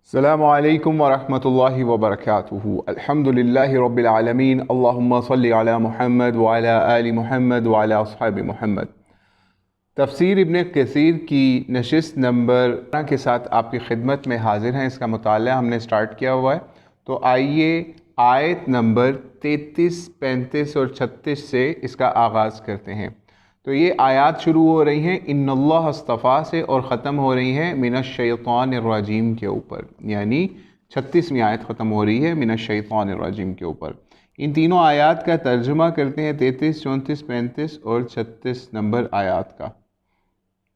السلام علیکم ورحمۃ اللہ وبرکاتہ۔ الحمد للہ رب العالمین، اللہم صلی علی محمد وعلی آل محمد وعلی اصحاب محمد۔ تفسیر ابن کثیر کی نشست نمبر کے ساتھ آپ کی خدمت میں حاضر ہیں۔ اس کا مطالعہ ہم نے سٹارٹ کیا ہوا ہے، تو آئیے آیت نمبر 33، 35 اور 36 سے اس کا آغاز کرتے ہیں۔ تو یہ آیات شروع ہو رہی ہیں ان اللہ اصطفیٰ سے اور ختم ہو رہی ہیں من الشیطان الرجیم کے اوپر، یعنی 36ویں آیت ختم ہو رہی ہے من الشیطان الرجیم کے اوپر۔ ان تینوں آیات کا ترجمہ کرتے ہیں 33، 34، 35 اور 36 نمبر آیات کا۔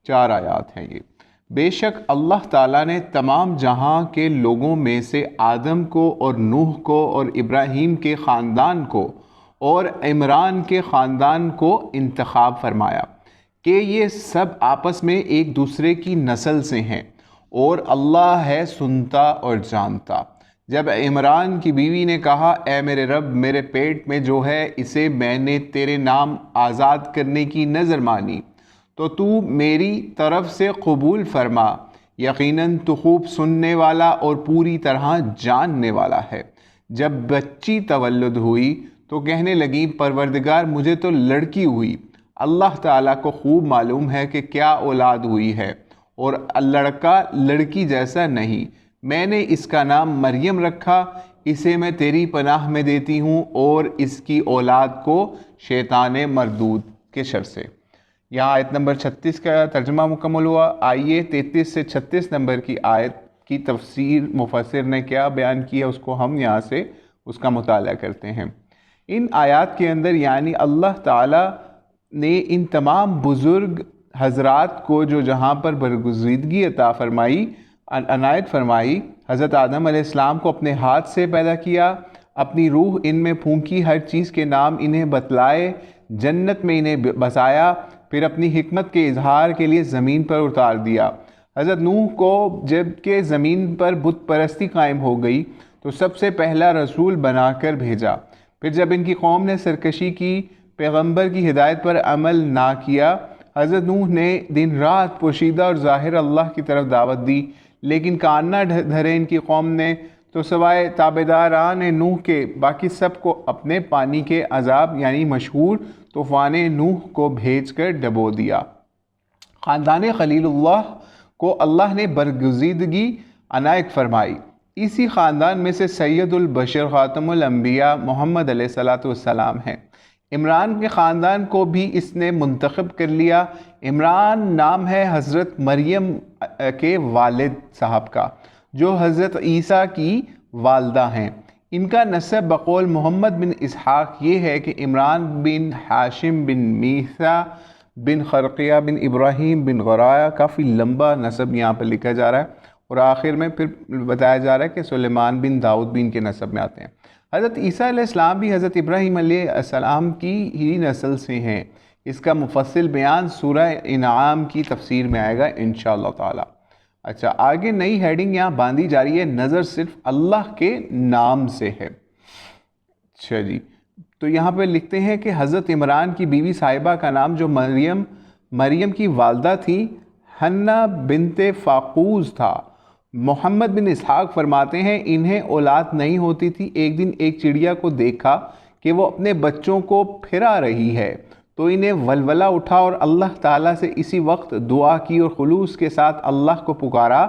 4 آیات ہیں یہ۔ بے شک اللہ تعالیٰ نے تمام جہاں کے لوگوں میں سے آدم کو اور نوح کو اور ابراہیم کے خاندان کو اور عمران کے خاندان کو انتخاب فرمایا کہ یہ سب آپس میں ایک دوسرے کی نسل سے ہیں، اور اللہ ہے سنتا اور جانتا۔ جب عمران کی بیوی نے کہا اے میرے رب، میرے پیٹ میں جو ہے اسے میں نے تیرے نام آزاد کرنے کی نذر مانی، تو میری طرف سے قبول فرما، یقیناً تو خوب سننے والا اور پوری طرح جاننے والا ہے۔ جب بچی تولد ہوئی تو کہنے لگی پروردگار مجھے تو لڑکی ہوئی، اللہ تعالیٰ کو خوب معلوم ہے کہ کیا اولاد ہوئی ہے، اور لڑکا لڑکی جیسا نہیں، میں نے اس کا نام مریم رکھا، اسے میں تیری پناہ میں دیتی ہوں اور اس کی اولاد کو شیطان مردود کے شر سے۔ یہاں آیت نمبر 36 کا ترجمہ مکمل ہوا۔ آئیے 33 سے 36 نمبر کی آیت کی تفسیر مفسر نے کیا بیان کیا اس کو ہم یہاں سے اس کا مطالعہ کرتے ہیں۔ ان آیات کے اندر یعنی اللہ تعالیٰ نے ان تمام بزرگ حضرات کو جو جہاں پر برگزیدگی عطا فرمائی، عنایت فرمائی، حضرت آدم علیہ السلام کو اپنے ہاتھ سے پیدا کیا، اپنی روح ان میں پھونکی، ہر چیز کے نام انہیں بتلائے، جنت میں انہیں بسایا، پھر اپنی حکمت کے اظہار کے لیے زمین پر اتار دیا۔ حضرت نوح کو جب کہ زمین پر بت پرستی قائم ہو گئی تو سب سے پہلا رسول بنا کر بھیجا، پھر جب ان کی قوم نے سرکشی کی، پیغمبر کی ہدایت پر عمل نہ کیا، حضرت نوح نے دن رات پوشیدہ اور ظاہر اللہ کی طرف دعوت دی، لیکن کان نہ دھرے ان کی قوم نے، تو سوائے تابعداران نوح کے باقی سب کو اپنے پانی کے عذاب یعنی مشہور طوفان نوح کو بھیج کر ڈبو دیا۔ خاندان خلیل اللہ کو اللہ نے برگزیدگی عنایت فرمائی۔ اسی خاندان میں سے سید البشر خاتم الانبیاء محمد علیہ السلام ہیں۔ عمران کے خاندان کو بھی اس نے منتخب کر لیا۔ عمران نام ہے حضرت مریم کے والد صاحب کا، جو حضرت عیسیٰ کی والدہ ہیں۔ ان کا نسب بقول محمد بن اسحاق یہ ہے کہ عمران بن ہاشم بن میثا بن خرقیہ بن ابراہیم بن غرایا، کافی لمبا نسب یہاں پر لکھا جا رہا ہے، اور آخر میں پھر بتایا جا رہا ہے کہ سلیمان بن داؤد بھی ان کے نسب میں آتے ہیں۔ حضرت عیسیٰ علیہ السلام بھی حضرت ابراہیم علیہ السلام کی ہی نسل سے ہیں۔ اس کا مفصل بیان سورہ انعام کی تفسیر میں آئے گا انشاءاللہ تعالی۔ اچھا، آگے نئی ہیڈنگ یہاں باندھی جا رہی ہے، نظر صرف اللہ کے نام سے ہے۔ اچھا جی، تو یہاں پہ لکھتے ہیں کہ حضرت عمران کی بیوی صاحبہ کا نام جو مریم کی والدہ تھی، حنہ بنت فاقوز تھا۔ محمد بن اسحاق فرماتے ہیں انہیں اولاد نہیں ہوتی تھی۔ ایک دن ایک چڑیا کو دیکھا کہ وہ اپنے بچوں کو پھرا رہی ہے، تو انہیں ولولہ اٹھا اور اللہ تعالیٰ سے اسی وقت دعا کی اور خلوص کے ساتھ اللہ کو پکارا۔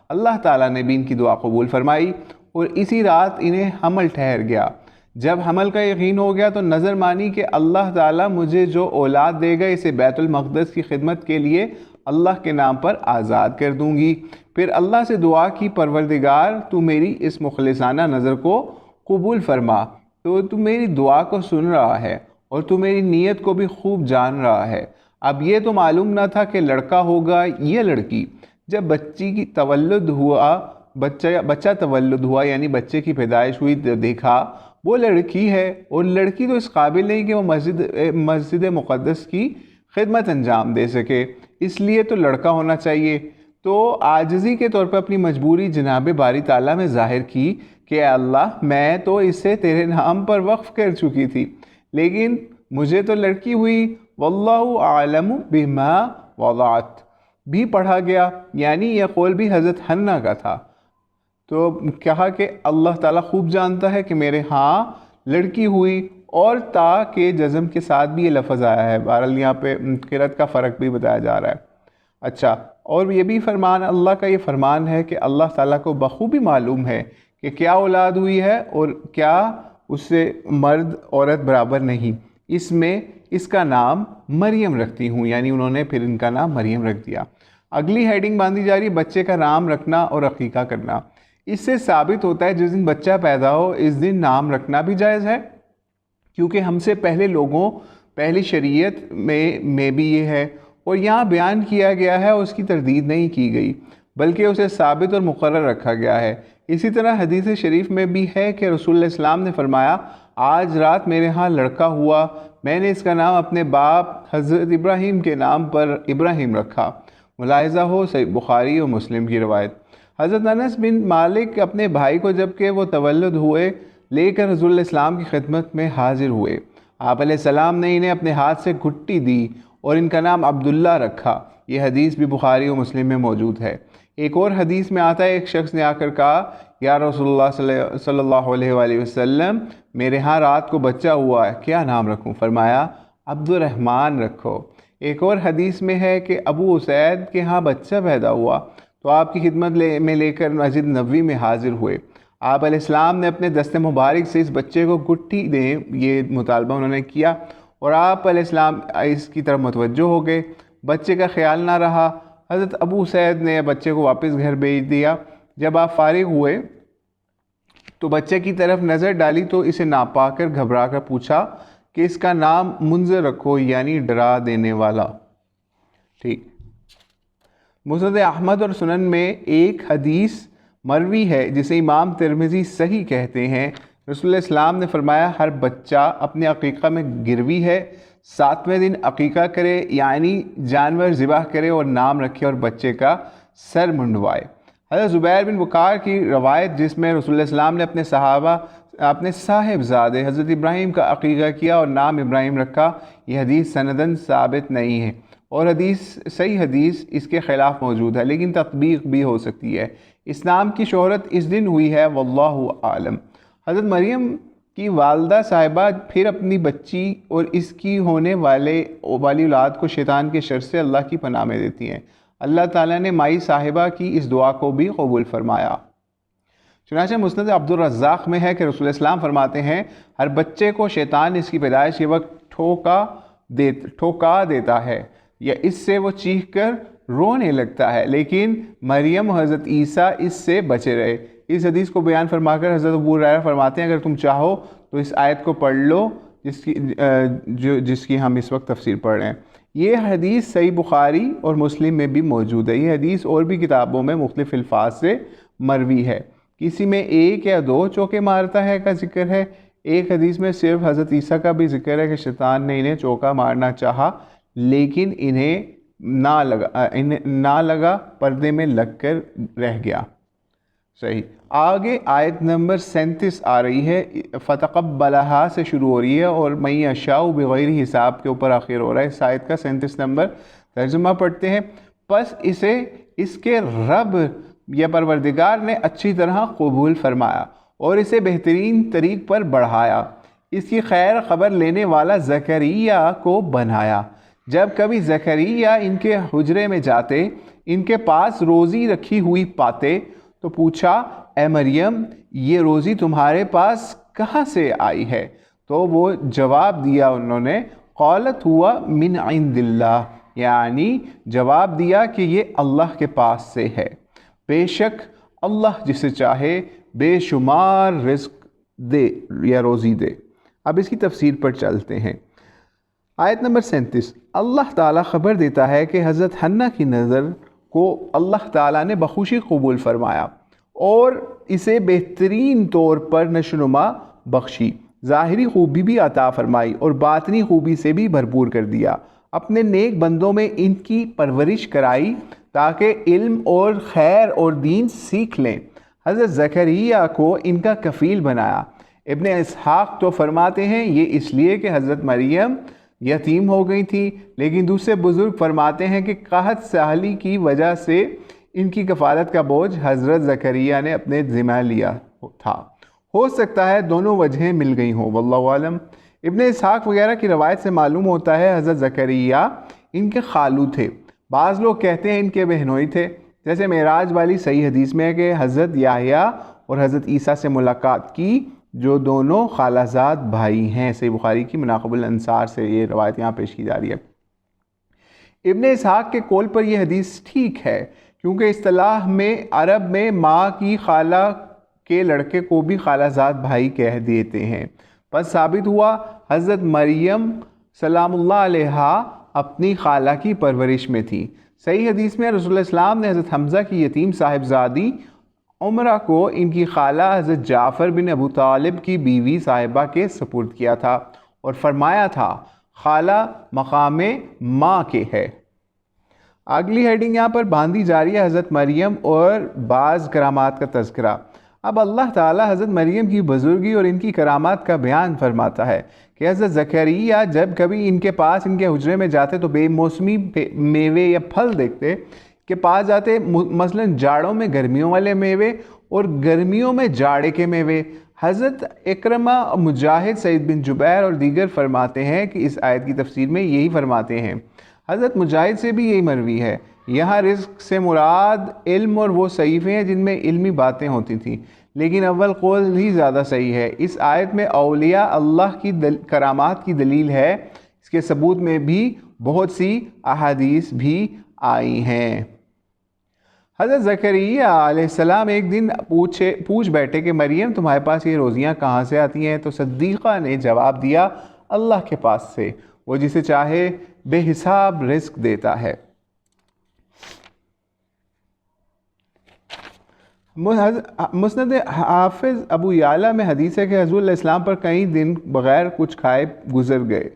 اللہ تعالیٰ نے بھی ان کی دعا قبول فرمائی اور اسی رات انہیں حمل ٹھہر گیا۔ جب حمل کا یقین ہو گیا تو نظر مانی کہ اللہ تعالیٰ مجھے جو اولاد دے گا اسے بیت المقدس کی خدمت کے لیے اللہ کے نام پر آزاد کر دوں گی۔ پھر اللہ سے دعا کی پروردگار تو میری اس مخلصانہ نظر کو قبول فرما، تو میری دعا کو سن رہا ہے اور تو میری نیت کو بھی خوب جان رہا ہے۔ اب یہ تو معلوم نہ تھا کہ لڑکا ہوگا یا لڑکی۔ جب بچہ تولد ہوا یعنی بچے کی پیدائش ہوئی، دیکھا وہ لڑکی ہے، اور لڑکی تو اس قابل نہیں کہ وہ مسجد مقدس کی خدمت انجام دے سکے، اس لیے تو لڑکا ہونا چاہیے۔ تو عاجزی کے طور پر اپنی مجبوری جناب باری تعالیٰ میں ظاہر کی کہ اے اللہ میں تو اسے تیرے نام پر وقف کر چکی تھی، لیکن مجھے تو لڑکی ہوئی، واللہ اعلم بما وضعت بھی پڑھا گیا، یعنی یہ قول بھی حضرت حنہ کا تھا۔ تو کہا کہ اللہ تعالیٰ خوب جانتا ہے کہ میرے ہاں لڑکی ہوئی، اور تا کے جزم کے ساتھ بھی یہ لفظ آیا ہے، بہرحال یہاں پہ قرأت کا فرق بھی بتایا جا رہا ہے۔ اچھا، اور یہ بھی فرمان اللہ کا یہ فرمان ہے کہ اللہ تعالیٰ کو بخوبی معلوم ہے کہ کیا اولاد ہوئی ہے اور کیا اس سے مرد عورت برابر نہیں، اس میں اس کا نام مریم رکھتی ہوں، یعنی انہوں نے پھر ان کا نام مریم رکھ دیا۔ اگلی ہیڈنگ باندھی جا رہی بچے کا نام رکھنا اور عقیقہ کرنا۔ اس سے ثابت ہوتا ہے جس دن بچہ پیدا ہو اس دن نام رکھنا بھی جائز ہے، کیونکہ ہم سے پہلے لوگوں پہلی شریعت میں بھی یہ ہے، اور یہاں بیان کیا گیا ہے اور اس کی تردید نہیں کی گئی بلکہ اسے ثابت اور مقرر رکھا گیا ہے۔ اسی طرح حدیث شریف میں بھی ہے کہ رسول اللہ علیہ السلام نے فرمایا، آج رات میرے ہاں لڑکا ہوا، میں نے اس کا نام اپنے باپ حضرت ابراہیم کے نام پر ابراہیم رکھا۔ ملاحظہ ہو صحیح بخاری اور مسلم کی روایت۔ حضرت انس بن مالک اپنے بھائی کو جب کہ وہ تولد ہوئے لے کر رسول اللہ علیہ السلام کی خدمت میں حاضر ہوئے، آپ علیہ السلام نے انہیں اپنے ہاتھ سے گھٹی دی اور ان کا نام عبداللہ رکھا۔ یہ حدیث بھی بخاری و مسلم میں موجود ہے۔ ایک اور حدیث میں آتا ہے، ایک شخص نے آ کر کہا، یا رسول اللہ صلی اللہ علیہ وآلہ وسلم، میرے ہاں رات کو بچہ ہوا ہے، کیا نام رکھوں؟ فرمایا، عبد الرحمن رکھو۔ ایک اور حدیث میں ہے کہ ابو اسید کے ہاں بچہ پیدا ہوا تو آپ کی خدمت میں لے کر مسجد نبوی میں حاضر ہوئے، آپ علیہ السلام نے اپنے دست مبارک سے اس بچے کو گٹھی دیں، یہ مطالبہ انہوں نے کیا، اور آپ علیہ السلام اس کی طرف متوجہ ہو گئے، بچے کا خیال نہ رہا، حضرت ابو سعید نے بچے کو واپس گھر بھیج دیا۔ جب آپ فارغ ہوئے تو بچے کی طرف نظر ڈالی تو اسے ناپا کر گھبرا کر پوچھا کہ اس کا نام منذر رکھو، یعنی ڈرا دینے والا۔ ٹھیک، مسند احمد اور سنن میں ایک حدیث مروی ہے جسے امام ترمذی صحیح کہتے ہیں، رسول اللہ علیہ السلام نے فرمایا، ہر بچہ اپنے عقیقہ میں گروی ہے، 7ویں دن عقیقہ کرے، یعنی جانور ذبح کرے اور نام رکھے اور بچے کا سر منڈوائے۔ حضرت زبیر بن بکار کی روایت جس میں رسول اللہ علیہ السلام نے اپنے صاحبزادے حضرت ابراہیم کا عقیقہ کیا اور نام ابراہیم رکھا، یہ حدیث سندن ثابت نہیں ہے، اور صحیح حدیث اس کے خلاف موجود ہے، لیکن تطبیق بھی ہو سکتی ہے۔ اس نام کی شہرت اس دن ہوئی ہے، واللہ عالم۔ حضرت مریم کی والدہ صاحبہ پھر اپنی بچی اور اس کی ہونے والی اولاد کو شیطان کے شر سے اللہ کی پناہ میں دیتی ہیں۔ اللہ تعالیٰ نے مائی صاحبہ کی اس دعا کو بھی قبول فرمایا۔ چنانچہ مسند عبد الرزاق میں ہے کہ رسول السلام فرماتے ہیں، ہر بچے کو شیطان اس کی پیدائش کے وقت ٹھوکا دیتا ہے یا اس سے وہ چیخ کر رونے لگتا ہے، لیکن مریم و حضرت عیسیٰ اس سے بچے رہے۔ اس حدیث کو بیان فرما کر حضرت ابو ہریرہ فرماتے ہیں، اگر تم چاہو تو اس آیت کو پڑھ لو جس کی ہم اس وقت تفسیر پڑھ رہے ہیں۔ یہ حدیث صحیح بخاری اور مسلم میں بھی موجود ہے۔ یہ حدیث اور بھی کتابوں میں مختلف الفاظ سے مروی ہے، کسی میں ایک یا دو چوکے مارتا ہے کا ذکر ہے، ایک حدیث میں صرف حضرت عیسیٰ کا بھی ذکر ہے کہ شیطان نے انہیں چوکا مارنا چاہا لیکن انہیں نہ لگا، پردے میں لگ کر رہ گیا۔ صحیح۔ آگے آیت نمبر 37 آ رہی ہے، فتقبلہا سے شروع ہو رہی ہے اور من یشاء بغیر حساب کے اوپر آخر ہو رہا ہے۔ اس آیت کا 37 نمبر ترجمہ پڑھتے ہیں، پس اسے اس کے رب یا پروردگار نے اچھی طرح قبول فرمایا اور اسے بہترین طریق پر بڑھایا، اس کی خیر خبر لینے والا زکریا کو بنایا۔ جب کبھی زکریا ان کے حجرے میں جاتے، ان کے پاس روزی رکھی ہوئی پاتے تو پوچھا، اے مریم، یہ روزی تمہارے پاس کہاں سے آئی ہے؟ تو وہ جواب دیا انہوں نے، قالت ہوا من عند اللہ، یعنی جواب دیا کہ یہ اللہ کے پاس سے ہے، بے شک اللہ جسے چاہے بے شمار رزق دے یا روزی دے۔ اب اس کی تفسیر پر چلتے ہیں۔ آیت نمبر 37، اللہ تعالیٰ خبر دیتا ہے کہ حضرت حنہ کی نظر کو اللہ تعالیٰ نے بخوشی قبول فرمایا اور اسے بہترین طور پر نشوونما بخشی، ظاہری خوبی بھی عطا فرمائی اور باطنی خوبی سے بھی بھرپور کر دیا، اپنے نیک بندوں میں ان کی پرورش کرائی تاکہ علم اور خیر اور دین سیکھ لیں۔ حضرت زکریا کو ان کا کفیل بنایا۔ ابن اسحاق تو فرماتے ہیں یہ اس لیے کہ حضرت مریم یتیم ہو گئی تھی، لیکن دوسرے بزرگ فرماتے ہیں کہ قحط سالی کی وجہ سے ان کی کفالت کا بوجھ حضرت زکریا نے اپنے ذمہ لیا تھا۔ ہو سکتا ہے دونوں وجہیں مل گئی ہوں، واللہ عالم۔ ابن اسحاق وغیرہ کی روایت سے معلوم ہوتا ہے حضرت زکریا ان کے خالو تھے، بعض لوگ کہتے ہیں ان کے بہنوئی تھے، جیسے معراج والی صحیح حدیث میں ہے کہ حضرت یحییٰ اور حضرت عیسیٰ سے ملاقات کی، جو دونوں خالہ زاد بھائی ہیں۔ صحیح بخاری کی مناقب الانصار سے یہ روایت یہاں پیش کی جا رہی ہے۔ ابن اسحاق کے قول پر یہ حدیث ٹھیک ہے، کیونکہ اصطلاح میں عرب میں ماں کی خالہ کے لڑکے کو بھی خالہ زاد بھائی کہہ دیتے ہیں۔ پس ثابت ہوا حضرت مریم سلام اللہ علیہا اپنی خالہ کی پرورش میں تھی۔ صحیح حدیث میں رسول اللہ السلام نے حضرت حمزہ کی یتیم صاحبزادی عمرہ کو ان کی خالہ حضرت جعفر بن ابو طالب کی بیوی صاحبہ کے سپرد کیا تھا اور فرمایا تھا خالہ مقام ماں کے ہے۔ اگلی ہیڈنگ یہاں پر باندھی جا رہی ہے حضرت مریم اور بعض کرامات کا تذکرہ۔ اب اللہ تعالیٰ حضرت مریم کی بزرگی اور ان کی کرامات کا بیان فرماتا ہے کہ حضرت زکریا جب کبھی ان کے پاس ان کے حجرے میں جاتے تو بے موسمی میوے یا پھل دیکھتے کے پاس جاتے، مثلا جاڑوں میں گرمیوں والے میوے اور گرمیوں میں جاڑے کے میوے۔ حضرت اکرمہ، مجاہد، سعید بن جبیر اور دیگر فرماتے ہیں کہ اس آیت کی تفسیر میں یہی فرماتے ہیں۔ حضرت مجاہد سے بھی یہی مروی ہے۔ یہاں رزق سے مراد علم اور وہ صحیفے ہیں جن میں علمی باتیں ہوتی تھیں، لیکن اول قول ہی زیادہ صحیح ہے۔ اس آیت میں اولیاء اللہ کی کرامات کی دلیل ہے، اس کے ثبوت میں بھی بہت سی احادیث بھی آئی ہیں۔ حضرت زکریا علیہ السلام ایک دن پوچھ بیٹھے کہ مریم تمہارے پاس یہ روزیاں کہاں سے آتی ہیں؟ تو صدیقہ نے جواب دیا اللہ کے پاس سے، وہ جسے چاہے بے حساب رزق دیتا ہے۔ مسند حافظ ابو یعلا میں حدیث ہے کہ حضور علیہ السلام پر کئی دن بغیر کچھ کھائے گزر گئے،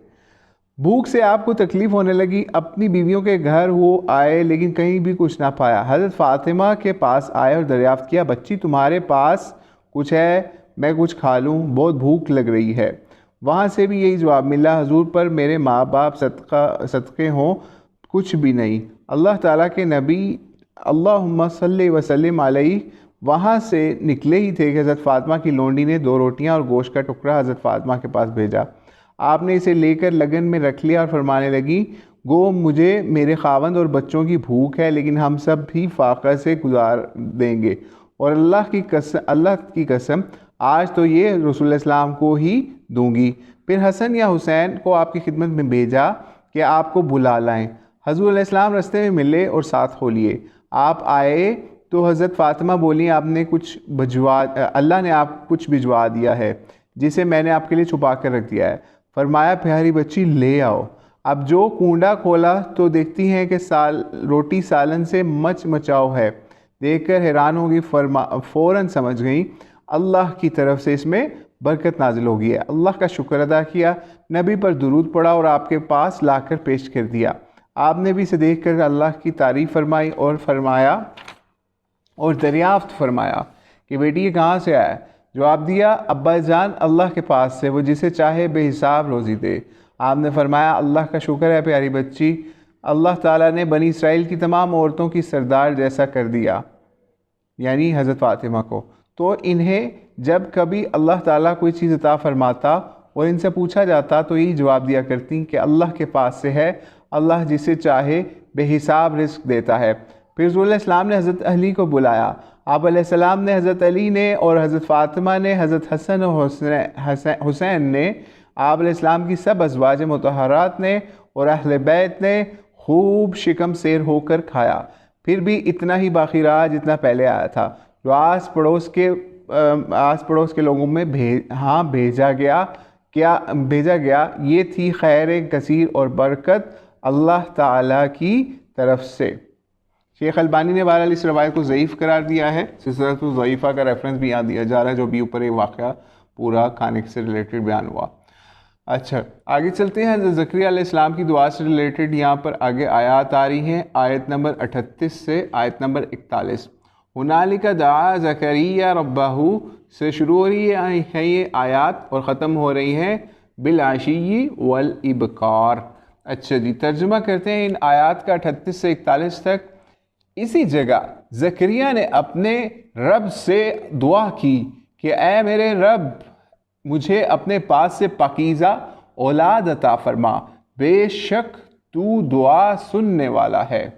بھوک سے آپ کو تکلیف ہونے لگی، اپنی بیویوں کے گھر وہ آئے لیکن کہیں بھی کچھ نہ پایا۔ حضرت فاطمہ کے پاس آئے اور دریافت کیا بچی تمہارے پاس کچھ ہے، میں کچھ کھا لوں، بہت بھوک لگ رہی ہے۔ وہاں سے بھی یہی جواب ملا حضور پر میرے ماں باپ صدقے ہوں، کچھ بھی نہیں۔ اللہ تعالیٰ کے نبی اللہم صلی وسلم علیہ وہاں سے نکلے ہی تھے کہ حضرت فاطمہ کی لونڈی نے 2 روٹیاں اور گوشت کا ٹکڑا حضرت فاطمہ کے پاس بھیجا۔ آپ نے اسے لے کر لگن میں رکھ لیا اور فرمانے لگی گو مجھے میرے خاوند اور بچوں کی بھوک ہے، لیکن ہم سب بھی فاقہ سے گزار دیں گے، اور اللہ کی قسم آج تو یہ رسول اللہ السلام کو ہی دوں گی۔ پھر حسن یا حسین کو آپ کی خدمت میں بھیجا کہ آپ کو بلا لائیں۔ حضور علیہ السلام رستے میں ملے اور ساتھ ہو لیے۔ آپ آئے تو حضرت فاطمہ بولی اللہ نے آپ کچھ بھجوا دیا ہے جسے میں نے آپ کے لیے چھپا کر رکھ دیا ہے۔ فرمایا پیاری بچی لے آؤ۔ اب جو کنڈا کھولا تو دیکھتی ہیں کہ روٹی سالن سے مچاؤ ہے۔ دیکھ کر حیران ہوگی، فوراً سمجھ گئیں اللہ کی طرف سے اس میں برکت نازل ہوگی ہے۔ اللہ کا شکر ادا کیا، نبی پر درود پڑھا اور آپ کے پاس لا کر پیش کر دیا۔ آپ نے بھی اسے دیکھ کر اللہ کی تعریف فرمائی اور دریافت فرمایا کہ بیٹی یہ کہاں سے آیا؟ جواب دیا ابا جان اللہ کے پاس سے، وہ جسے چاہے بے حساب روزی دے۔ آپ نے فرمایا اللہ کا شکر ہے پیاری بچی، اللہ تعالیٰ نے بنی اسرائیل کی تمام عورتوں کی سردار جیسا کر دیا، یعنی حضرت فاطمہ کو۔ تو انہیں جب کبھی اللہ تعالیٰ کوئی چیز عطا فرماتا اور ان سے پوچھا جاتا تو یہی جواب دیا کرتی کہ اللہ کے پاس سے ہے، اللہ جسے چاہے بے حساب رزق دیتا ہے۔ پھر رسول اللہ السلام نے حضرت علی کو بلایا۔ آپ علیہ السلام نے حضرت علی نے اور حضرت فاطمہ نے، حضرت حسن و حسین نے، آپ علیہ السلام کی سب ازواج مطہرات نے اور اہل بیت نے خوب شکم سیر ہو کر کھایا۔ پھر بھی اتنا ہی باقی رہا جتنا پہلے آیا تھا، جو آس پڑوس کے لوگوں میں بھیجا گیا، یہ تھی خیر کثیر اور برکت اللہ تعالیٰ کی طرف سے۔ شیخ البانی نے بہرحال اس روایت کو ضعیف قرار دیا ہے، سلسلۃ الضعیفہ کا ریفرنس بھی یہاں دیا جا رہا ہے، جو بھی اوپر ایک واقعہ پورا کھانے سے ریلیٹڈ بیان ہوا۔ اچھا آگے چلتے ہیں۔ حضرت زکریا علیہ السلام کی دعا سے ریلیٹڈ یہاں پر آگے آیات آ رہی ہیں، آیت نمبر 38 سے آیت نمبر 41۔ ہنالک دعا زکریا ربہ سے شروع ہو رہی ہے یہ آیات اور ختم ہو رہی ہیں بالعشی والابکار۔ اچھا جی، ترجمہ کرتے ہیں ان آیات کا 38 سے 41 تک۔ اسی جگہ زکریا نے اپنے رب سے دعا کی کہ اے میرے رب مجھے اپنے پاس سے پاکیزہ اولاد عطا فرما، بے شک تو دعا سننے والا ہے۔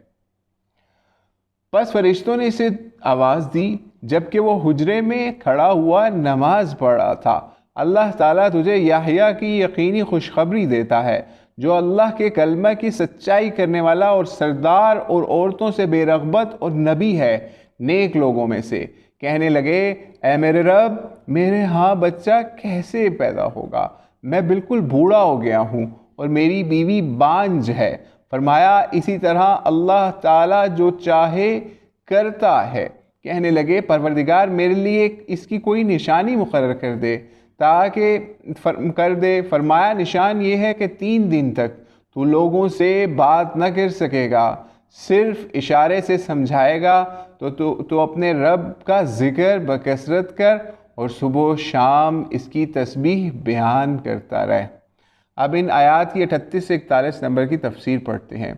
پس فرشتوں نے اسے آواز دی جبکہ وہ حجرے میں کھڑا ہوا نماز پڑھ رہا تھا، اللہ تعالیٰ تجھے یحییٰ کی یقینی خوشخبری دیتا ہے جو اللہ کے کلمہ کی سچائی کرنے والا اور سردار اور عورتوں سے بے رغبت اور نبی ہے، نیک لوگوں میں سے۔ کہنے لگے اے میرے رب میرے ہاں بچہ کیسے پیدا ہوگا، میں بالکل بوڑھا ہو گیا ہوں اور میری بیوی بانجھ ہے۔ فرمایا اسی طرح اللہ تعالیٰ جو چاہے کرتا ہے۔ کہنے لگے پروردگار میرے لیے اس کی کوئی نشانی مقرر کر دے تاکہ فرمایا نشان یہ ہے کہ 3 دن تک تو لوگوں سے بات نہ کر سکے گا، صرف اشارے سے سمجھائے گا، تو اپنے رب کا ذکر بکثرت کر اور صبح و شام اس کی تسبیح بیان کرتا رہے۔ اب ان آیات کی 38 سے 41 نمبر کی تفسیر پڑھتے ہیں۔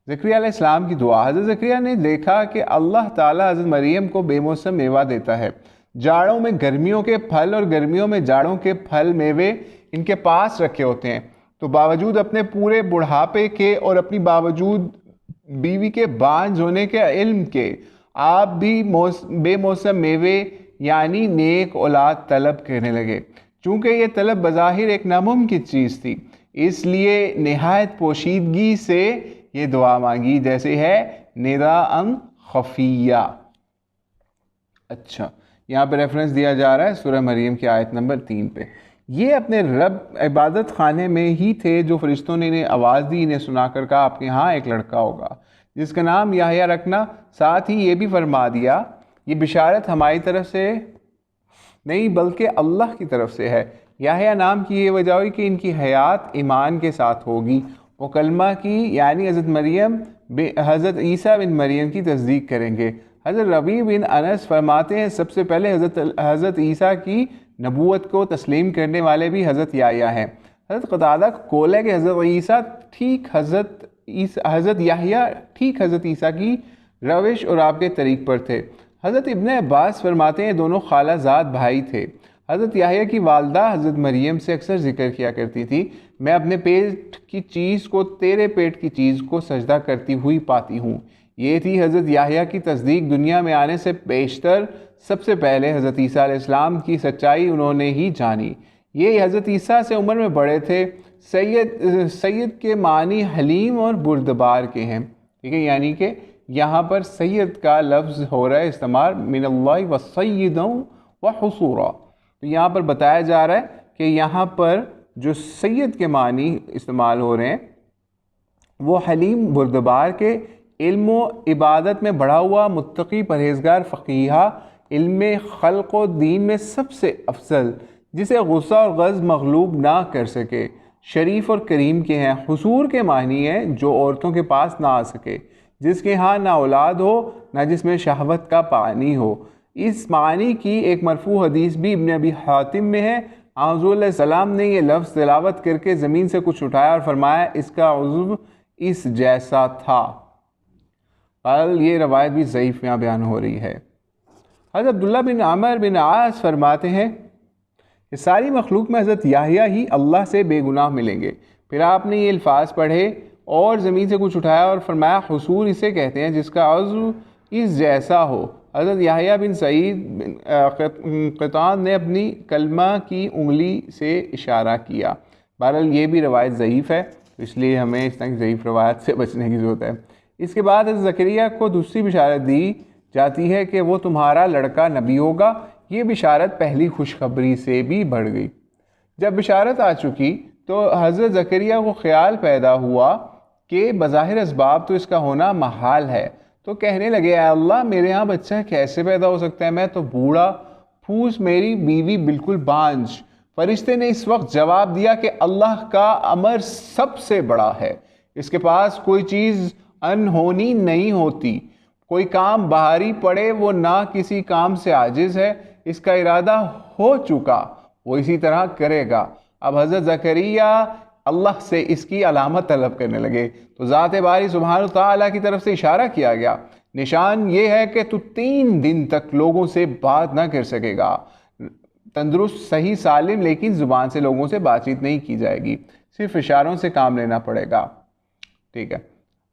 زکریا علیہ السلام کی دعا۔ حضرت زکریا نے دیکھا کہ اللہ تعالیٰ حضرت مریم کو بے موسم میوہ دیتا ہے، جاڑوں میں گرمیوں کے پھل اور گرمیوں میں جاڑوں کے پھل میوے ان کے پاس رکھے ہوتے ہیں، تو باوجود اپنے پورے بڑھاپے کے اور اپنی باوجود بیوی کے بانجھ ہونے کے علم کے آپ بھی بے موسم میوے یعنی نیک اولاد طلب کرنے لگے۔ چونکہ یہ طلب بظاہر ایک ناممکن چیز تھی، اس لیے نہایت پوشیدگی سے یہ دعا مانگی جیسے ہے نداء خفیہ۔ اچھا، یہاں پہ ریفرنس دیا جا رہا ہے سورہ مریم کی آیت نمبر 3 پہ۔ یہ اپنے رب عبادت خانے میں ہی تھے جو فرشتوں نے انہیں آواز دی، انہیں سنا کر کہا آپ کے ہاں ایک لڑکا ہوگا جس کا نام یحییٰ رکھنا۔ ساتھ ہی یہ بھی فرما دیا یہ بشارت ہماری طرف سے نہیں بلکہ اللہ کی طرف سے ہے۔ یحییٰ نام کی یہ وجہ ہوئی کہ ان کی حیات ایمان کے ساتھ ہوگی، وہ کلمہ کی یعنی حضرت عیسیٰ بن مریم کی تصدیق کریں گے۔ حضرت ربیع بن انس فرماتے ہیں سب سے پہلے حضرت عیسیٰ کی نبوت کو تسلیم کرنے والے بھی حضرت یحییٰ ہیں۔ حضرت قتادہ کا قول ہے کہ حضرت یحییٰ ٹھیک حضرت عیسیٰ کی روش اور آپ کے طریق پر تھے۔ حضرت ابن عباس فرماتے ہیں دونوں خالہ زاد بھائی تھے۔ حضرت یحییٰ کی والدہ حضرت مریم سے اکثر ذکر کیا کرتی تھی میں اپنے پیٹ کی چیز کو تیرے پیٹ کی چیز کو سجدہ کرتی ہوئی پاتی ہوں۔ یہ تھی حضرت یحییٰ کی تصدیق دنیا میں آنے سے بیشتر سب سے پہلے حضرت عیسیٰ علیہ السلام کی سچائی انہوں نے ہی جانی۔ یہ حضرت عیسیٰ سے عمر میں بڑے تھے۔ سید کے معنی حلیم اور بردبار کے ہیں، ٹھیک ہے، یعنی کہ یہاں پر سید کا لفظ ہو رہا ہے استعمال من اللہ وسیدا وحصورا، تو یہاں پر بتایا جا رہا ہے کہ یہاں پر جو سید کے معنی استعمال ہو رہے ہیں وہ حلیم بردبار کے، علم و عبادت میں بڑھا ہوا، متقی، پرہیزگار، فقیہہ، علم خلق و دین میں سب سے افضل، جسے غصہ اور غضب مغلوب نہ کر سکے، شریف اور کریم کے ہیں۔ حصور کے معنی ہے جو عورتوں کے پاس نہ آ سکے، جس کے ہاں نہ اولاد ہو نہ جس میں شہوت کا پانی ہو۔ اس معنی کی ایک مرفوع حدیث بھی ابن ابی حاتم میں ہے۔ حضور علیہ السلام نے یہ لفظ تلاوت کر کے زمین سے کچھ اٹھایا اور فرمایا اس کا عضو اس جیسا تھا۔ یہ روایت بھی ضعیف میں بیان ہو رہی ہے۔ حضرت عبداللہ بن عمر بن عاص فرماتے ہیں کہ ساری مخلوق میں حضرت یحییٰ ہی اللہ سے بے گناہ ملیں گے۔ پھر آپ نے یہ الفاظ پڑھے اور زمین سے کچھ اٹھایا اور فرمایا حصور اسے کہتے ہیں جس کا عضو اس جیسا ہو۔ حضرت یحییٰ بن سعید قطان نے اپنی کلمہ کی انگلی سے اشارہ کیا۔ بہرحال یہ بھی روایت ضعیف ہے، اس لیے ہمیں اس طرح کی ضعیف روایت سے بچنے کی ضرورت ہے۔ اس کے بعد حضرت زکریا کو دوسری بشارت دی جاتی ہے کہ وہ تمہارا لڑکا نبی ہوگا۔ یہ بشارت پہلی خوشخبری سے بھی بڑھ گئی۔ جب بشارت آ چکی تو حضرت زکریا کو خیال پیدا ہوا کہ بظاہر اسباب تو اس کا ہونا محال ہے، تو کہنے لگے اے اللہ میرے ہاں بچہ کیسے پیدا ہو سکتا ہے، میں تو بوڑھا، پھوس میری بیوی بالکل بانجھ۔ فرشتے نے اس وقت جواب دیا کہ اللہ کا امر سب سے بڑا ہے، اس کے پاس کوئی چیز انہونی نہیں ہوتی، کوئی کام بھاری پڑے وہ نہ کسی کام سے عاجز ہے، اس کا ارادہ ہو چکا وہ اسی طرح کرے گا۔ اب حضرت زکریا اللہ سے اس کی علامت طلب کرنے لگے تو ذات باری سبحانہ تعالیٰ کی طرف سے اشارہ کیا گیا۔ نشان یہ ہے کہ تو 3 دن تک لوگوں سے بات نہ کر سکے گا، تندرست صحیح سالم، لیکن زبان سے لوگوں سے بات چیت نہیں کی جائے گی، صرف اشاروں سے کام لینا پڑے گا. ٹھیک ہے.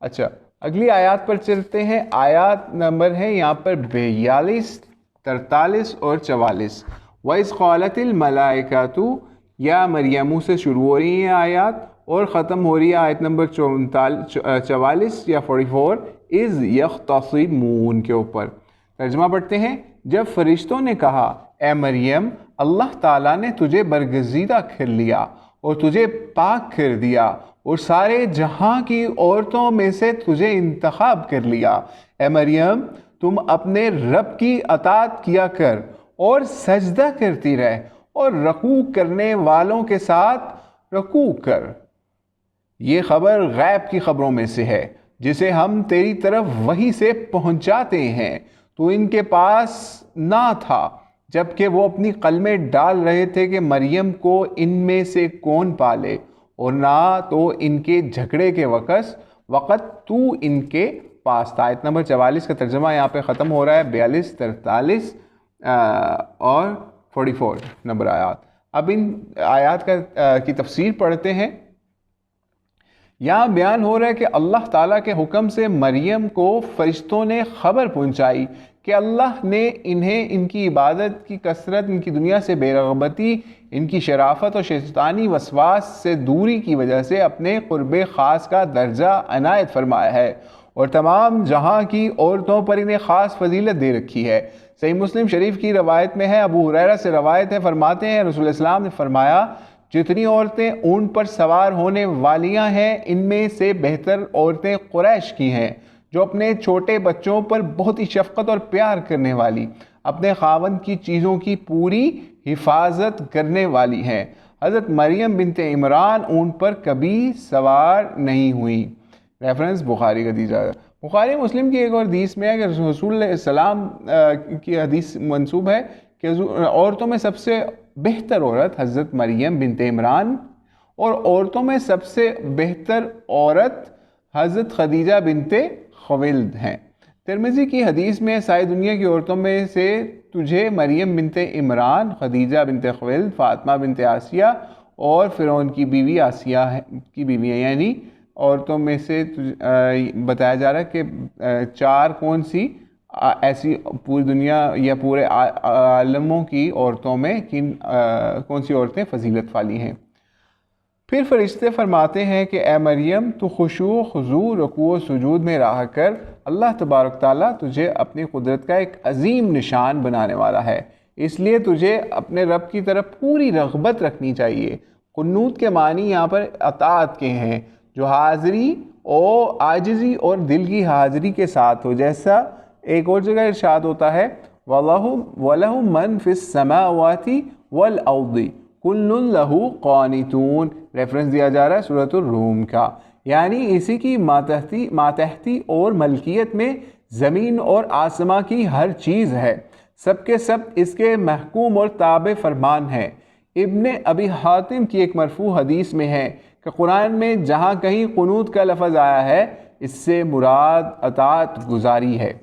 اچھا اگلی آیات پر چلتے ہیں. آیات نمبر ہے یہاں پر 42، 43 اور 44. وَإِذْ قَالَتِ الْمَلَائِكَةُ یا مریم سے شروع ہو رہی ہیں آیات اور ختم ہو رہی ہے آیت نمبر 44 یا 44 اِذْ يَخْتَصِمُونَ کے اوپر. ترجمہ پڑھتے ہیں. جب فرشتوں نے کہا اے مریم اللہ تعالیٰ نے تجھے برگزیدہ کر لیا اور تجھے پاک کر دیا اور سارے جہاں کی عورتوں میں سے تجھے انتخاب کر لیا. اے مریم تم اپنے رب کی اطاعت کیا کر اور سجدہ کرتی رہ اور رکوع کرنے والوں کے ساتھ رکوع کر. یہ خبر غیب کی خبروں میں سے ہے جسے ہم تیری طرف وحی سے پہنچاتے ہیں. تو ان کے پاس نہ تھا جبکہ وہ اپنی قلمیں ڈال رہے تھے کہ مریم کو ان میں سے کون پالے، اور نہ تو ان کے جھگڑے کے وقت تو ان کے پاس تھا. آیت نمبر 44 کا ترجمہ یہاں پہ ختم ہو رہا ہے. 42، 43 اور 44 نمبر آیات. اب ان آیات کی تفسیر پڑھتے ہیں. یہاں بیان ہو رہا ہے کہ اللہ تعالیٰ کے حکم سے مریم کو فرشتوں نے خبر پہنچائی کہ اللہ نے انہیں ان کی عبادت کی کثرت، ان کی دنیا سے بے رغبتی، ان کی شرافت اور شیطانی وسواس سے دوری کی وجہ سے اپنے قرب خاص کا درجہ عنایت فرمایا ہے اور تمام جہاں کی عورتوں پر انہیں خاص فضیلت دے رکھی ہے. صحیح مسلم شریف کی روایت میں ہے، ابو ہریرہ سے روایت ہے، فرماتے ہیں رسول اسلام نے فرمایا جتنی عورتیں اونٹ پر سوار ہونے والیاں ہیں ان میں سے بہتر عورتیں قریش کی ہیں جو اپنے چھوٹے بچوں پر بہت ہی شفقت اور پیار کرنے والی، اپنے خاوند کی چیزوں کی پوری حفاظت کرنے والی ہیں. حضرت مریم بنت عمران اونٹ پر کبھی سوار نہیں ہوئی. ریفرنس بخاری کا دی جائے. بخاری مسلم کی ایک اور حدیث میں ہے کہ رسول اللہ السلام کی حدیث منسوب ہے کہ عورتوں میں سب سے بہتر عورت حضرت مریم بنت عمران اور عورتوں میں سب سے بہتر عورت حضرت خدیجہ بنت خویلد ہیں. ترمذی کی حدیث میں ساری دنیا کی عورتوں میں سے تجھے مریم بنت عمران، خدیجہ بنت خویلد، فاطمہ بنت آسیہ اور فرعون کی بیوی آسیہ کی بیویاں، یعنی عورتوں میں سے بتایا جا رہا ہے کہ 4 کون سی ایسی پوری دنیا یا پورے عالموں کی عورتوں میں کون سی عورتیں فضیلت والی ہیں. پھر فرشتے فرماتے ہیں کہ اے مریم تو خشوع خضوع رکوع و سجود میں رہا کر، اللہ تبارک تعالیٰ تجھے اپنی قدرت کا ایک عظیم نشان بنانے والا ہے، اس لیے تجھے اپنے رب کی طرف پوری رغبت رکھنی چاہیے. قنوت کے معنی یہاں پر اطاعت کے ہیں جو حاضری اور عاجزی اور دل کی حاضری کے ساتھ ہو، جیسا ایک اور جگہ ارشاد ہوتا ہے وَلَهُ مَنْ فِي السَّمَاوَاتِ وَالْأَرْضِ كُلٌّ لَهُ قَانِتُونَ. ریفرنس دیا جا رہا ہے سورۃ الروم کا، یعنی اسی کی ماتحتی اور ملکیت میں زمین اور آسماں کی ہر چیز ہے، سب کے سب اس کے محکوم اور تابع فرمان ہے. ابن ابی حاتم کی ایک مرفوع حدیث میں ہے کہ قرآن میں جہاں کہیں قنوت کا لفظ آیا ہے اس سے مراد اطاعت گزاری ہے.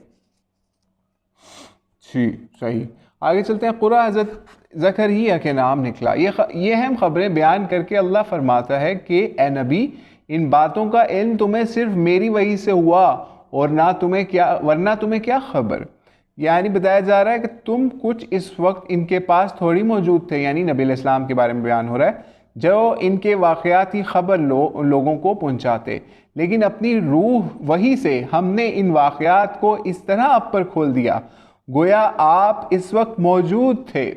صحیح. آگے چلتے ہیں. قرآن حضرت زکریا کے نام نکلا. یہ اہم خبریں بیان کر کے اللہ فرماتا ہے کہ اے نبی ان باتوں کا علم تمہیں صرف میری وحی سے ہوا اور ورنہ تمہیں کیا خبر. یعنی بتایا جا رہا ہے کہ تم کچھ اس وقت ان کے پاس تھوڑی موجود تھے، یعنی نبی علیہ السلام کے بارے میں بیان ہو رہا ہے، جو ان کے واقعات کی خبر لوگوں کو پہنچاتے، لیکن اپنی روح وحی سے ہم نے ان واقعات کو اس طرح آپ پر کھول دیا گویا آپ اس وقت موجود تھے،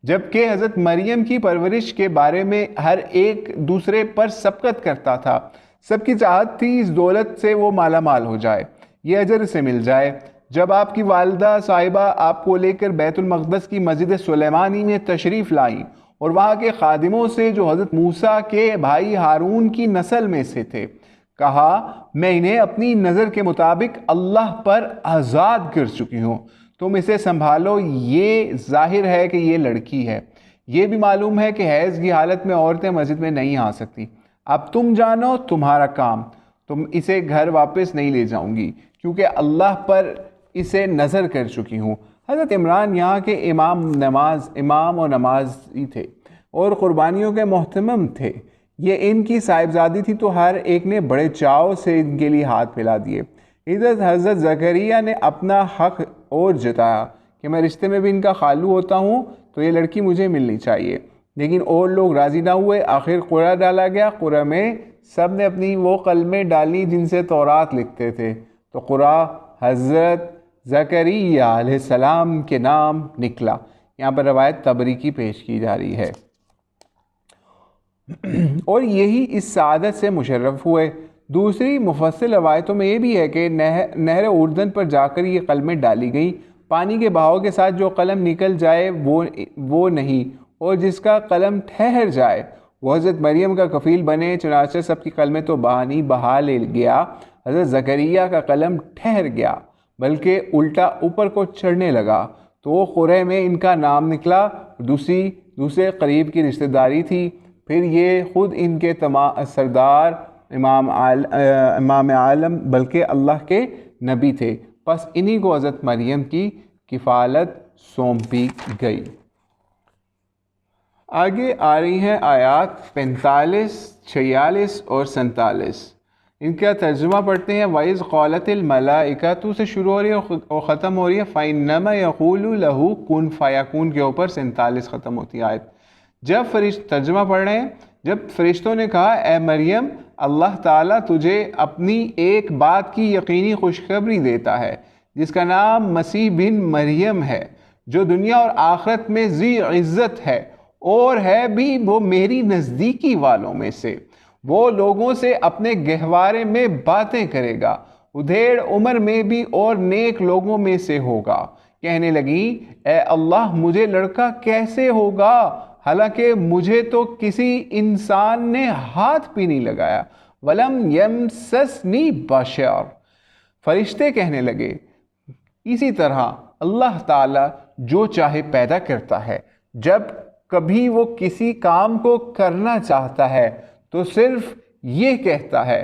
جبکہ حضرت مریم کی پرورش کے بارے میں ہر ایک دوسرے پر سبقت کرتا تھا. سب کی چاہت تھی اس دولت سے وہ مالا مال ہو جائے، یہ اجر سے مل جائے. جب آپ کی والدہ صاحبہ آپ کو لے کر بیت المقدس کی مسجد سلیمانی میں تشریف لائیں اور وہاں کے خادموں سے جو حضرت موسیٰ کے بھائی ہارون کی نسل میں سے تھے کہا میں انہیں اپنی نظر کے مطابق اللہ پر آزاد کر چکی ہوں، تم اسے سنبھالو. یہ ظاہر ہے کہ یہ لڑکی ہے، یہ بھی معلوم ہے کہ حیض کی حالت میں عورتیں مسجد میں نہیں آ سکتی. اب تم جانو تمہارا کام، تم اسے گھر واپس نہیں لے جاؤں گی کیونکہ اللہ پر اسے نظر کر چکی ہوں۔ حضرت عمران یہاں کے امام اور نمازی تھے اور قربانیوں کے محتمم تھے۔ یہ ان کی صاحبزادی تھی تو ہر ایک نے بڑے چاؤ سے ان کے لیے ہاتھ پھیلا دیے۔ ادھر حضرت زکریا نے اپنا حق اور جتایا کہ میں رشتے میں بھی ان کا خالو ہوتا ہوں تو یہ لڑکی مجھے ملنی چاہیے، لیکن اور لوگ راضی نہ ہوئے۔ آخر قرعہ ڈالا گیا۔ قرعہ میں سب نے اپنی وہ کلمیں ڈالی جن سے تورات لکھتے تھے، تو قرعہ حضرت زکریا علیہ السلام کے نام نکلا۔ یہاں پر روایت طبری کی پیش کی جا رہی ہے، اور یہی اس سعادت سے مشرف ہوئے۔ دوسری مفصل روایتوں میں یہ بھی ہے کہ نہر اردن پر جا کر یہ قلمیں ڈالی گئیں۔ پانی کے بہاؤ کے ساتھ جو قلم نکل جائے وہ نہیں، اور جس کا قلم ٹھہر جائے وہ حضرت مریم کا کفیل بنے۔ چنانچہ سب کی قلمیں تو بانی بہا لے گیا، حضرت زکریا کا قلم ٹھہر گیا بلکہ الٹا اوپر کو چڑھنے لگا، تو قرعے میں ان کا نام نکلا۔ دوسرے قریب کی رشتہ داری تھی۔ پھر یہ خود ان کے سردار امام عالم بلکہ اللہ کے نبی تھے، پس انہی کو حضرت مریم کی کفالت سونپی گئی۔ آگے آ رہی ہیں آیات 45، 46 اور 47۔ ان کا ترجمہ پڑھتے ہیں۔ وَإِذْ قَالَتِ الْمَلَائِكَةُ سے شروع ہو رہی ہے اور ختم ہو رہی ہے فَإِنَّمَا يَقُولُ لَهُ كُن فَيَكُون کے اوپر 47 ختم ہوتی ہے آیت۔ ترجمہ پڑھ رہے ہیں۔ جب فرشتوں نے کہا اے مریم اللہ تعالیٰ تجھے اپنی ایک بات کی یقینی خوشخبری دیتا ہے جس کا نام مسیح بن مریم ہے، جو دنیا اور آخرت میں ذی عزت ہے اور ہے بھی وہ میری نزدیکی والوں میں سے۔ وہ لوگوں سے اپنے گہوارے میں باتیں کرے گا، ادھیڑ عمر میں بھی اور نیک لوگوں میں سے ہوگا۔ کہنے لگی اے اللہ مجھے لڑکا کیسے ہوگا، حالانکہ مجھے تو کسی انسان نے ہاتھ بھی نہیں لگایا۔ وَلَمْ يَمْسَسْنِي بَشَرٌ، فرشتے کہنے لگے اسی طرح اللہ تعالیٰ جو چاہے پیدا کرتا ہے، جب کبھی وہ کسی کام کو کرنا چاہتا ہے تو صرف یہ کہتا ہے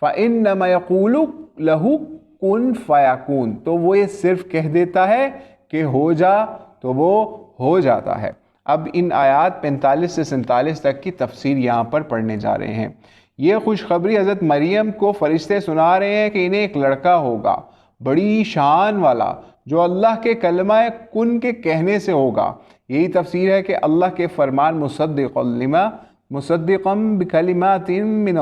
فَإِنَّمَا يَقُولُ لَهُ كُن فَيَكُون، تو وہ یہ صرف کہہ دیتا ہے کہ ہو جا تو وہ ہو جاتا ہے۔ اب ان آیات 45 سے 47 تک کی تفسیر یہاں پر پڑھنے جا رہے ہیں۔ یہ خوشخبری حضرت مریم کو فرشتے سنا رہے ہیں کہ انہیں ایک لڑکا ہوگا بڑی شان والا، جو اللہ کے کلمہ کن کے کہنے سے ہوگا۔ یہی تفسیر ہے کہ اللہ کے فرمان مصدقا بکلمات من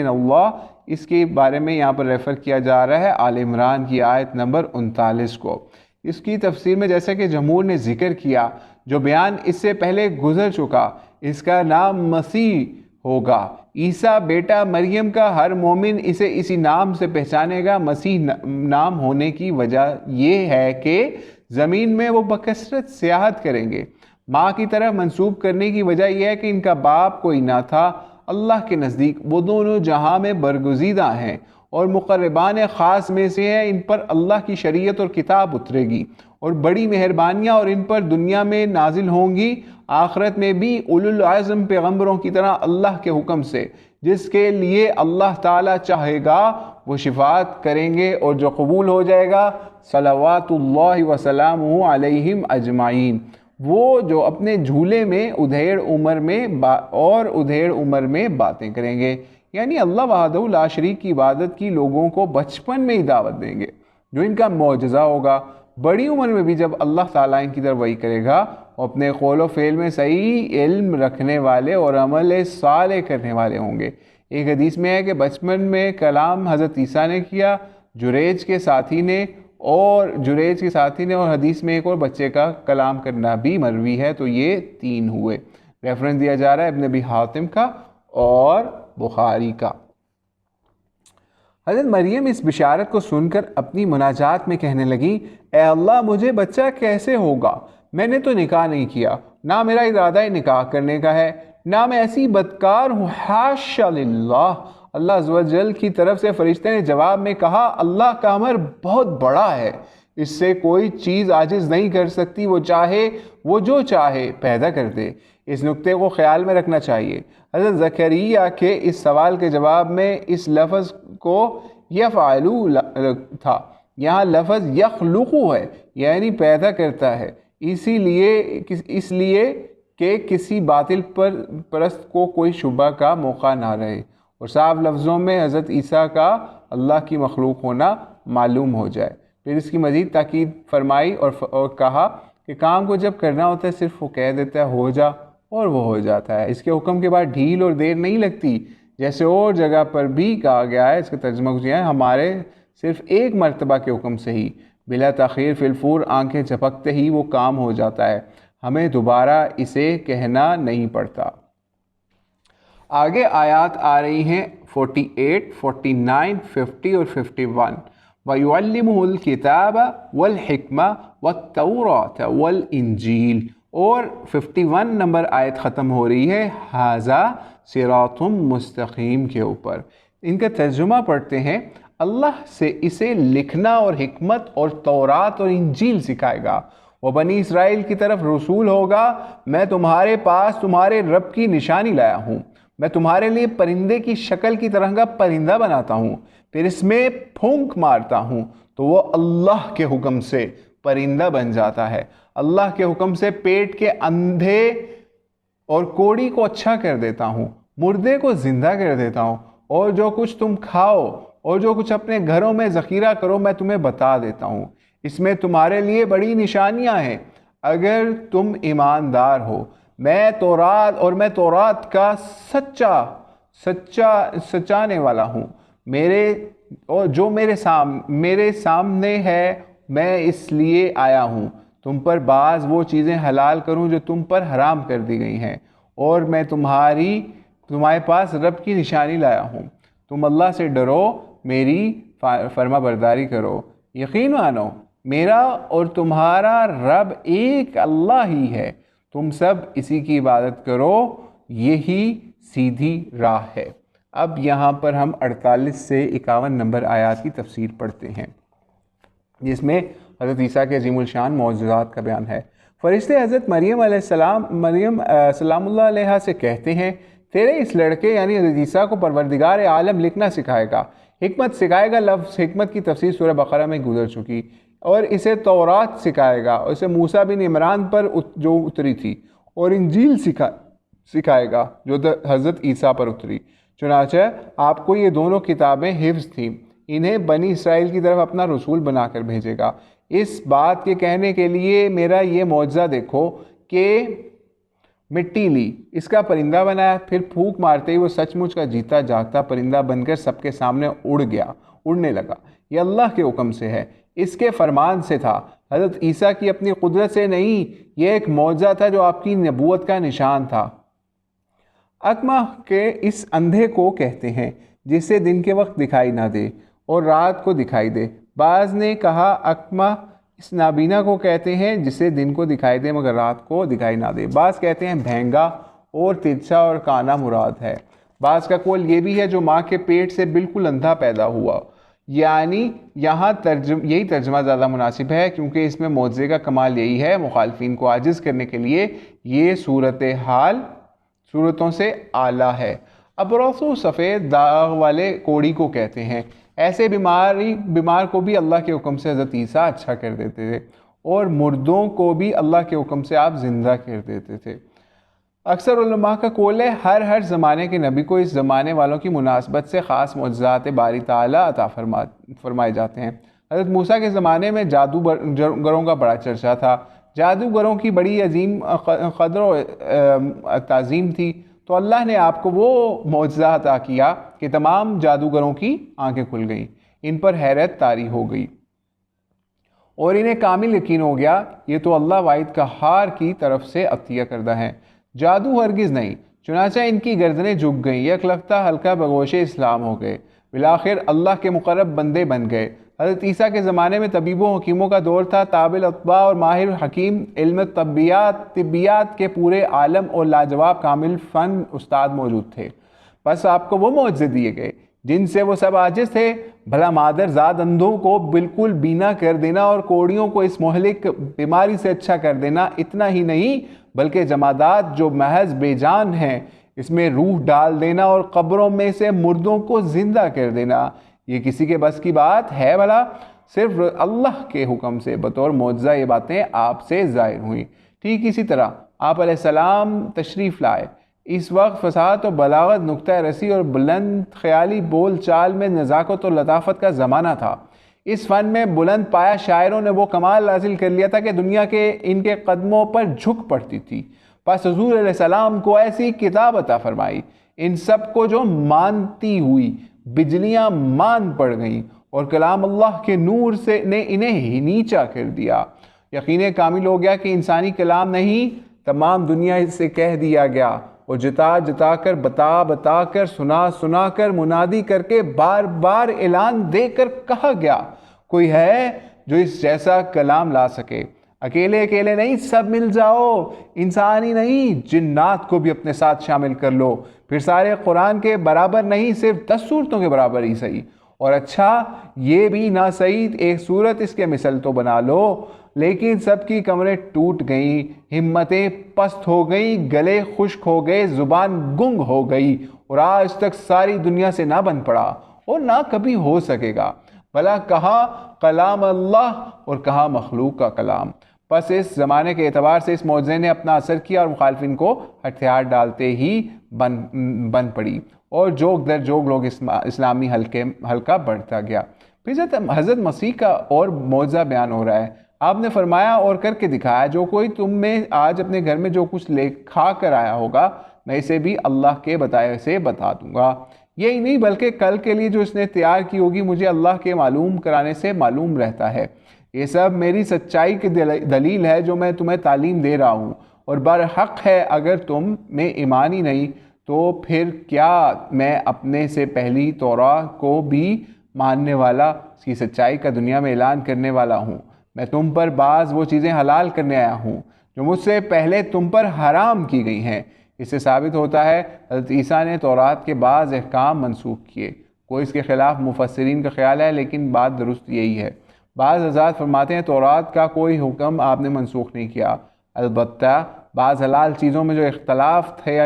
اللہ، اس کے بارے میں یہاں پر ریفر کیا جا رہا ہے آل عمران کی آیت نمبر 39 کو۔ اس کی تفسیر میں جیسا کہ جمہور نے ذکر کیا، جو بیان اس سے پہلے گزر چکا، اس کا نام مسیح ہوگا۔ عیسیٰ بیٹا مریم کا ہر مومن اسے اسی نام سے پہچانے گا۔ مسیح نام ہونے کی وجہ یہ ہے کہ زمین میں وہ بکثرت سیاحت کریں گے۔ ماں کی طرف منسوب کرنے کی وجہ یہ ہے کہ ان کا باپ کوئی نہ تھا۔ اللہ کے نزدیک وہ دونوں جہاں میں برگزیدہ ہیں اور مقربان خاص میں سے ہیں۔ ان پر اللہ کی شریعت اور کتاب اترے گی اور بڑی مہربانیاں اور ان پر دنیا میں نازل ہوں گی، آخرت میں بھی اولو العزم پیغمبروں کی طرح اللہ کے حکم سے۔ جس کے لیے اللہ تعالیٰ چاہے گا وہ شفاعت کریں گے، اور جو قبول ہو جائے گا صلوات اللہ وسلامہ علیہم اجمعین، وہ جو اپنے جھولے میں ادھیڑ عمر میں باتیں کریں گے، یعنی اللہ وحدہ لا شریک کی عبادت کی لوگوں کو بچپن میں ہی دعوت دیں گے، جو ان کا معجزہ ہوگا۔ بڑی عمر میں بھی جب اللہ تعالیٰ ان کی طرف وحی کرے گا، وہ اپنے قول و فعل میں صحیح علم رکھنے والے اور عمل صالح کرنے والے ہوں گے۔ ایک حدیث میں ہے کہ بچپن میں کلام حضرت عیسیٰ نے کیا، جریج کے ساتھی نے اور حدیث میں ایک اور بچے کا کلام کرنا بھی مروی ہے، تو یہ 3 ہوئے۔ ریفرنس دیا جا رہا ہے ابن ابی حاتم کا اور بخاری کا۔ حضرت مریم اس بشارت کو سن کر اپنی مناجات میں کہنے لگی اے اللہ مجھے بچہ کیسے ہوگا، میں نے تو نکاح نہیں کیا، نہ میرا ارادہ نکاح کرنے کا ہے، نہ میں ایسی بدکار ہوں، حاشا للہ۔ اللہ عز و جل کی طرف سے فرشتے نے جواب میں کہا اللہ کا امر بہت بڑا ہے، اس سے کوئی چیز عاجز نہیں کر سکتی، وہ جو چاہے پیدا کر دے۔ اس نقطے کو خیال میں رکھنا چاہیے۔ حضرت زکریا کے اس سوال کے جواب میں اس لفظ کو یفعلو تھا، یہاں لفظ یخلقو ہے، یعنی پیدا کرتا ہے، اس لیے کہ کسی باطل پرست کو کوئی شبہ کا موقع نہ رہے اور صاف لفظوں میں حضرت عیسیٰ کا اللہ کی مخلوق ہونا معلوم ہو جائے۔ پھر اس کی مزید تاکید فرمائی اور کہا کہ کام کو جب کرنا ہوتا ہے صرف وہ کہہ دیتا ہے ہو جا اور وہ ہو جاتا ہے، اس کے حکم کے بعد ڈھیل اور دیر نہیں لگتی، جیسے اور جگہ پر بھی کہا گیا ہے۔ اس کا ترجمہ کچھ ہے، ہمارے صرف ایک مرتبہ کے حکم سے ہی بلا تاخیر فی الفور آنکھیں جھپکتے ہی وہ کام ہو جاتا ہے، ہمیں دوبارہ اسے کہنا نہیں پڑتا۔ آگے آیات آ رہی ہیں 48، 49، 50 اور 51۔ وَيُعَلِّمُهُ الْكِتَابَ وَالْحِكْمَةَ وَالتَّوْرَاةَ وَالْإِنْجِيلَ، اور 51 نمبر آیت ختم ہو رہی ہے ھذا صراط مستقیم کے اوپر۔ ان کا ترجمہ پڑھتے ہیں، اللہ سے اسے لکھنا اور حکمت اور تورات اور انجیل سکھائے گا، وہ بنی اسرائیل کی طرف رسول ہوگا، میں تمہارے پاس تمہارے رب کی نشانی لایا ہوں، میں تمہارے لیے پرندے کی شکل کی طرح کا پرندہ بناتا ہوں، پھر اس میں پھونک مارتا ہوں تو وہ اللہ کے حکم سے پرندہ بن جاتا ہے، اللہ کے حکم سے پیٹ کے اندھے اور کوڑی کو اچھا کر دیتا ہوں، مردے کو زندہ کر دیتا ہوں، اور جو کچھ تم کھاؤ اور جو کچھ اپنے گھروں میں ذخیرہ کرو میں تمہیں بتا دیتا ہوں، اس میں تمہارے لیے بڑی نشانیاں ہیں اگر تم ایماندار ہو، میں تورات کا سچانے والا ہوں، اور جو میرے سامنے ہے میں اس لیے آیا ہوں تم پر بعض وہ چیزیں حلال کروں جو تم پر حرام کر دی گئی ہیں، اور میں تمہارے پاس رب کی نشانی لایا ہوں، تم اللہ سے ڈرو، میری فرما برداری کرو، یقین مانو میرا اور تمہارا رب ایک اللہ ہی ہے، تم سب اسی کی عبادت کرو، یہی سیدھی راہ ہے۔ اب یہاں پر ہم 48 سے 51 نمبر آیات کی تفسیر پڑھتے ہیں، جس میں حضرت عیسیٰ کے عظیم الشان معجزات کا بیان ہے۔ فرشتے حضرت مریم سلام اللہ علیہ سے کہتے ہیں، تیرے اس لڑکے یعنی حضرت عیسیٰ کو پروردگار عالم لکھنا سکھائے گا، حکمت سکھائے گا۔ لفظ حکمت کی تفسیر سورہ بقرہ میں گزر چکی، اور اسے تورات سکھائے گا، اور اسے موسیٰ بن عمران پر جو اتری تھی، اور انجیل سکھائے گا جو حضرت عیسیٰ پر اتری، چنانچہ آپ کو یہ دونوں کتابیں حفظ تھیں، انہیں بنی اسرائیل کی طرف اپنا رسول بنا کر بھیجے گا۔ اس بات کے کہنے کے لیے میرا یہ معجزہ دیکھو کہ مٹی لی، اس کا پرندہ بنایا، پھر پھونک مارتے ہی وہ سچ مچ کا جیتا جاگتا پرندہ بن کر سب کے سامنے اڑنے لگا، یہ اللہ کے حکم سے ہے، اس کے فرمان سے تھا، حضرت عیسیٰ کی اپنی قدرت سے نہیں، یہ ایک معجزہ تھا جو آپ کی نبوت کا نشان تھا۔ اکمہ کے اس اندھے کو کہتے ہیں جسے دن کے وقت دکھائی نہ دے اور رات کو دکھائی دے، بعض نے کہا اکمہ اس نابینا کو کہتے ہیں جسے دن کو دکھائی دے مگر رات کو دکھائی نہ دے، بعض کہتے ہیں بھینگا اور ترچھا اور کانا مراد ہے، بعض کا قول یہ بھی ہے جو ماں کے پیٹ سے بالکل اندھا پیدا ہوا، یعنی یہاں یہی ترجمہ زیادہ مناسب ہے کیونکہ اس میں معجزے کا کمال یہی ہے، مخالفین کو عاجز کرنے کے لیے یہ صورتحال صورتوں سے اعلیٰ ہے۔ ابرص سفید داغ والے کوڑی کو کہتے ہیں، ایسے بیمار کو بھی اللہ کے حکم سے حضرت عیسیٰ اچھا کر دیتے تھے، اور مردوں کو بھی اللہ کے حکم سے آپ زندہ کر دیتے تھے۔ اکثر علماء کا قول ہے ہر زمانے کے نبی کو اس زمانے والوں کی مناسبت سے خاص معجزات باری تعالیٰ عطا فرمائے جاتے ہیں۔ حضرت موسیٰ کے زمانے میں جادوگروں کا بڑا چرچا تھا، جادوگروں کی بڑی عظیم قدر و تعظیم تھی، تو اللہ نے آپ کو وہ معجزہ عطا کیا کہ تمام جادوگروں کی آنکھیں کھل گئیں، ان پر حیرت طاری ہو گئی اور انہیں کامل یقین ہو گیا یہ تو اللہ واحد قہار کی طرف سے عطیہ کردہ ہے، جادو ہرگز نہیں، چنانچہ ان کی گردنیں جھک گئیں، یکلختہ حلقہ بگوش اسلام ہو گئے، بالآخر اللہ کے مقرب بندے بن گئے۔ حضرت عیسیٰ کے زمانے میں طبیبوں حکیموں کا دور تھا، طابل اطباء اور ماہر حکیم، علم طبیات کے پورے عالم اور لاجواب کامل فن استاد موجود تھے، بس آپ کو وہ معجزے دیے گئے جن سے وہ سب عاجز تھے، بھلا مادر زاد اندھوں کو بالکل بینا کر دینا اور کوڑیوں کو اس مہلک بیماری سے اچھا کر دینا، اتنا ہی نہیں بلکہ جمادات جو محض بے جان ہیں اس میں روح ڈال دینا اور قبروں میں سے مردوں کو زندہ کر دینا، یہ کسی کے بس کی بات ہے بھلا؟ صرف اللہ کے حکم سے بطور معجزہ یہ باتیں آپ سے ظاہر ہوئیں۔ ٹھیک اسی طرح آپ علیہ السلام تشریف لائے۔ اس وقت فصاحت و بلاغت، نکتہ رسی اور بلند خیالی بول چال میں نزاکت اور لطافت کا زمانہ تھا۔ اس فن میں بلند پایا شاعروں نے وہ کمال حاصل کر لیا تھا کہ دنیا کے ان کے قدموں پر جھک پڑتی تھی۔ پس حضور علیہ السلام کو ایسی کتاب عطا فرمائی، ان سب کو جو مانتی ہوئی بجلیاں مان پڑ گئیں، اور کلام اللہ کے نور سے نے انہیں ہی نیچا کر دیا۔ یقین کامل ہو گیا کہ انسانی کلام نہیں، تمام دنیا سے کہہ دیا گیا، اور جتا جتا کر، بتا بتا کر، سنا سنا کر، منادی کر کے، بار بار اعلان دے کر کہا گیا، کوئی ہے جو اس جیسا کلام لا سکے؟ اکیلے اکیلے نہیں، سب مل جاؤ، انسان ہی نہیں جنات کو بھی اپنے ساتھ شامل کر لو، پھر سارے قرآن کے برابر نہیں، صرف 10 صورتوں کے برابر ہی صحیح، اور اچھا یہ بھی نہ صحیح، ایک صورت اس کے مثل تو بنا لو۔ لیکن سب کی کمریں ٹوٹ گئیں، ہمتیں پست ہو گئیں، گلے خشک ہو گئے، زبان گنگ ہو گئی، اور آج تک ساری دنیا سے نہ بن پڑا اور نہ کبھی ہو سکے گا۔ بھلا کہاں کلام اللہ اور کہاں مخلوق کا کلام؟ پس اس زمانے کے اعتبار سے اس معجزے نے اپنا اثر کیا، اور مخالفین کو ہتھیار ڈالتے ہی بن پڑی، اور جوگ در جوگ لوگ اسلامی حلقہ بڑھتا گیا۔ پھر حضرت مسیح کا اور معجزہ بیان ہو رہا ہے۔ آپ نے فرمایا اور کر کے دکھایا، جو کوئی تم میں آج اپنے گھر میں جو کچھ لے کھا کر آیا ہوگا، میں اسے بھی اللہ کے بتائے سے بتا دوں گا۔ یہی نہیں بلکہ کل کے لیے جو اس نے تیار کی ہوگی، مجھے اللہ کے معلوم کرانے سے معلوم رہتا ہے۔ یہ سب میری سچائی کی دلیل ہے جو میں تمہیں تعلیم دے رہا ہوں، اور برحق ہے اگر تم میں ایمان ہی نہیں تو پھر کیا میں اپنے سے پہلی تورات کو بھی ماننے والا، اس کی سچائی کا دنیا میں اعلان کرنے والا ہوں۔ میں تم پر بعض وہ چیزیں حلال کرنے آیا ہوں جو مجھ سے پہلے تم پر حرام کی گئی ہیں۔ اس سے ثابت ہوتا ہے حضرت عیسیٰ نے تورات کے بعض احکام منسوخ کیے۔ کوئی اس کے خلاف مفسرین کا خیال ہے، لیکن بات درست یہی ہے۔ بعض حضرات فرماتے ہیں تورات کا کوئی حکم آپ نے منسوخ نہیں کیا، البتہ بعض حلال چیزوں میں جو اختلاف تھے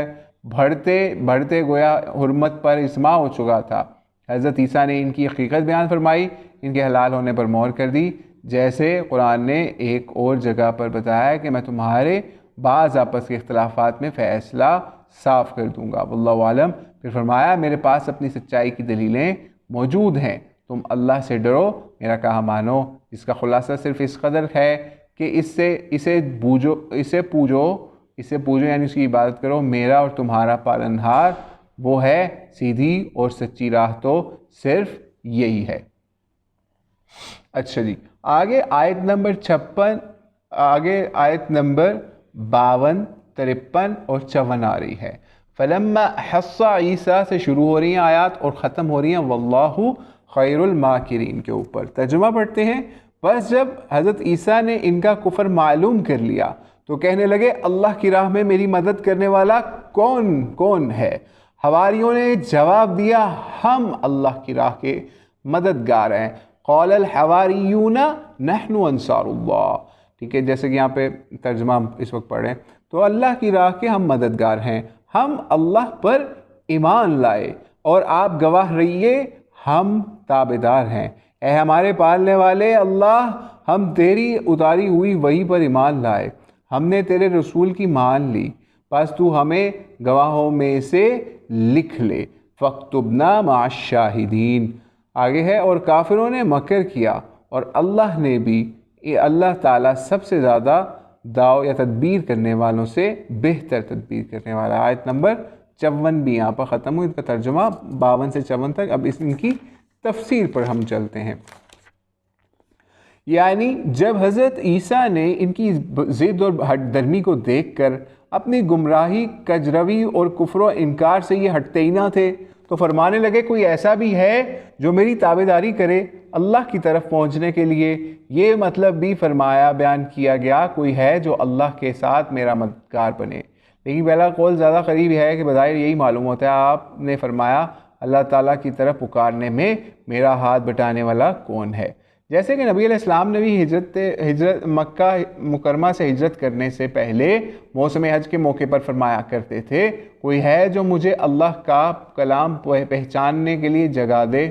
بڑھتے گویا حرمت پر اجماع ہو چکا تھا، حضرت عیسیٰ نے ان کی حقیقت بیان فرمائی، ان کے حلال ہونے پر مہر کر دی، جیسے قرآن نے ایک اور جگہ پر بتایا کہ میں تمہارے بعض آپس کے اختلافات میں فیصلہ صاف کر دوں گا، واللہ عالم۔ پھر فرمایا میرے پاس اپنی سچائی کی دلیلیں موجود ہیں، تم اللہ سے ڈرو، میرا کہا مانو۔ اس کا خلاصہ صرف اس قدر ہے کہ اسے پوجو یعنی اس کی عبادت کرو، میرا اور تمہارا پالنہار وہ ہے، سیدھی اور سچی راہ تو صرف یہی ہے۔ اچھا جی، آگے آیت نمبر 56، آگے آیت نمبر 52، 53 اور 54 آ رہی ہے۔ فلما حص عیسیٰ سے شروع ہو رہی ہیں آیات اور ختم ہو رہی ہیں واللہ خیر الماکرین کے اوپر۔ ترجمہ پڑھتے ہیں۔ بس جب حضرت عیسیٰ نے ان کا کفر معلوم کر لیا تو کہنے لگے اللہ کی راہ میں میری مدد کرنے والا کون ہے؟ حواریوں نے جواب دیا ہم اللہ کی راہ کے مددگار ہیں۔ قال الحواریون نحن انصار اللہ، ٹھیک ہے، جیسے کہ یہاں پہ ترجمہ اس وقت پڑھیں تو اللہ کی راہ کے ہم مددگار ہیں، ہم اللہ پر ایمان لائے اور آپ گواہ رہیے ہم تابعدار ہیں۔ اے ہمارے پالنے والے اللہ، ہم تیری اتاری ہوئی وحی پر ایمان لائے، ہم نے تیرے رسول کی مان لی، بس تو ہمیں گواہوں میں سے لکھ لے، فاکتبنا مع الشاہدین۔ آگے ہے اور کافروں نے مکر کیا اور اللہ نے بھی، اللہ تعالیٰ سب سے زیادہ داؤ یا تدبیر کرنے والوں سے بہتر تدبیر کرنے والا۔ آیت نمبر 54 بھی یہاں پر ختم ہوئی، ان کا ترجمہ 52 سے 54 تک۔ اب ان کی تفسیر پر ہم چلتے ہیں۔ یعنی جب حضرت عیسیٰ نے ان کی ضد اور ہٹ درمی کو دیکھ کر اپنی گمراہی، کجروی اور کفر و انکار سے یہ ہٹتے ہی نہ تھے تو فرمانے لگے کوئی ایسا بھی ہے جو میری تابعداری کرے اللہ کی طرف پہنچنے کے لیے۔ یہ مطلب بھی بیان کیا گیا کوئی ہے جو اللہ کے ساتھ میرا مددگار بنے، لیکن پہلا قول زیادہ قریب ہے کہ بظاہر یہی معلوم ہوتا ہے۔ آپ نے فرمایا اللہ تعالیٰ کی طرف پکارنے میں میرا ہاتھ بٹانے والا کون ہے؟ جیسے کہ نبی علیہ السلام نے بھی ہجرت مکہ مکرمہ سے ہجرت کرنے سے پہلے موسم حج کے موقع پر فرمایا کرتے تھے کوئی ہے جو مجھے اللہ کا کلام پہچاننے کے لیے جگہ دے۔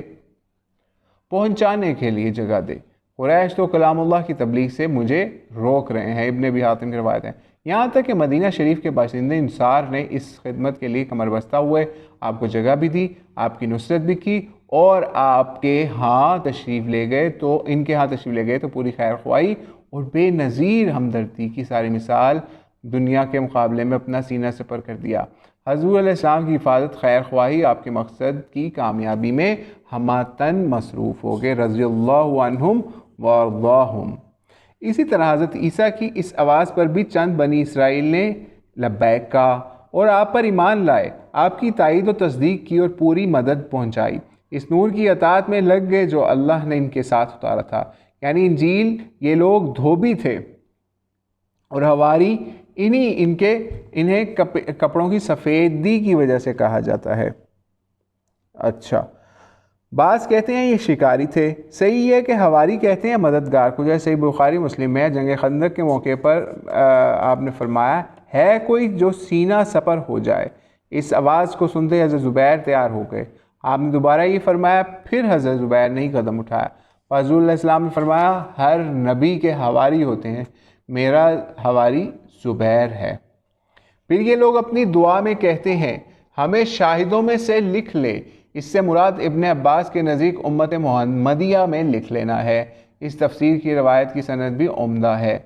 پہنچانے کے لیے جگہ دے۔ قریش تو کلام اللہ کی تبلیغ سے مجھے روک رہے ہیں، ابن ابی حاتم کی روایت ہے۔ یہاں تک کہ مدینہ شریف کے باشندے انصار نے اس خدمت کے لیے کمر بستہ ہوئے، آپ کو جگہ بھی دی، آپ کی نصرت بھی کی، اور آپ کے ہاں تشریف لے گئے تو ان کے ہاں تشریف لے گئے تو پوری خیر خواہی اور بے نظیر ہمدردی کی ساری مثال دنیا کے مقابلے میں اپنا سینہ سپر کر دیا۔ حضور علیہ السلام کی حفاظت، خیر خواہی آپ کے مقصد کی کامیابی میں ہماتن مصروف ہو گئے، رضی اللہ عنہم وارضاہم۔ اسی طرح حضرت عیسیٰ کی اس آواز پر بھی چند بنی اسرائیل نے لبیک کہا اور آپ پر ایمان لائے، آپ کی تائید و تصدیق کی اور پوری مدد پہنچائی، اس نور کی اطاعت میں لگ گئے جو اللہ نے ان کے ساتھ اتارا تھا۔ یعنی انجیل یہ لوگ دھوبی تھے اور حواری انہیں کپڑوں کی سفیدی کی وجہ سے کہا جاتا ہے۔ اچھا، بعض کہتے ہیں یہ شکاری تھے، صحیح ہے کہ حواری کہتے ہیں مددگار کو، جیسے صحیح بخاری مسلم میں جنگ خندق کے موقع پر آپ نے فرمایا ہے کوئی جو سینہ سپر ہو جائے۔ اس آواز کو سنتے حضرت زبیر تیار ہو گئے، آپ نے دوبارہ یہ فرمایا، پھر حضرت زبیر نے ہی قدم اٹھایا۔ حضور علیہ السلام نے فرمایا ہر نبی کے حواری ہوتے ہیں، میرا حواری زبیر ہے۔ پھر یہ لوگ اپنی دعا میں کہتے ہیں ہمیں شاہدوں میں سے لکھ لے، اس سے مراد ابن عباس کے نزدیک امت محمدیہ میں لکھ لینا ہے۔ اس تفسیر کی روایت کی سند بھی عمدہ ہے۔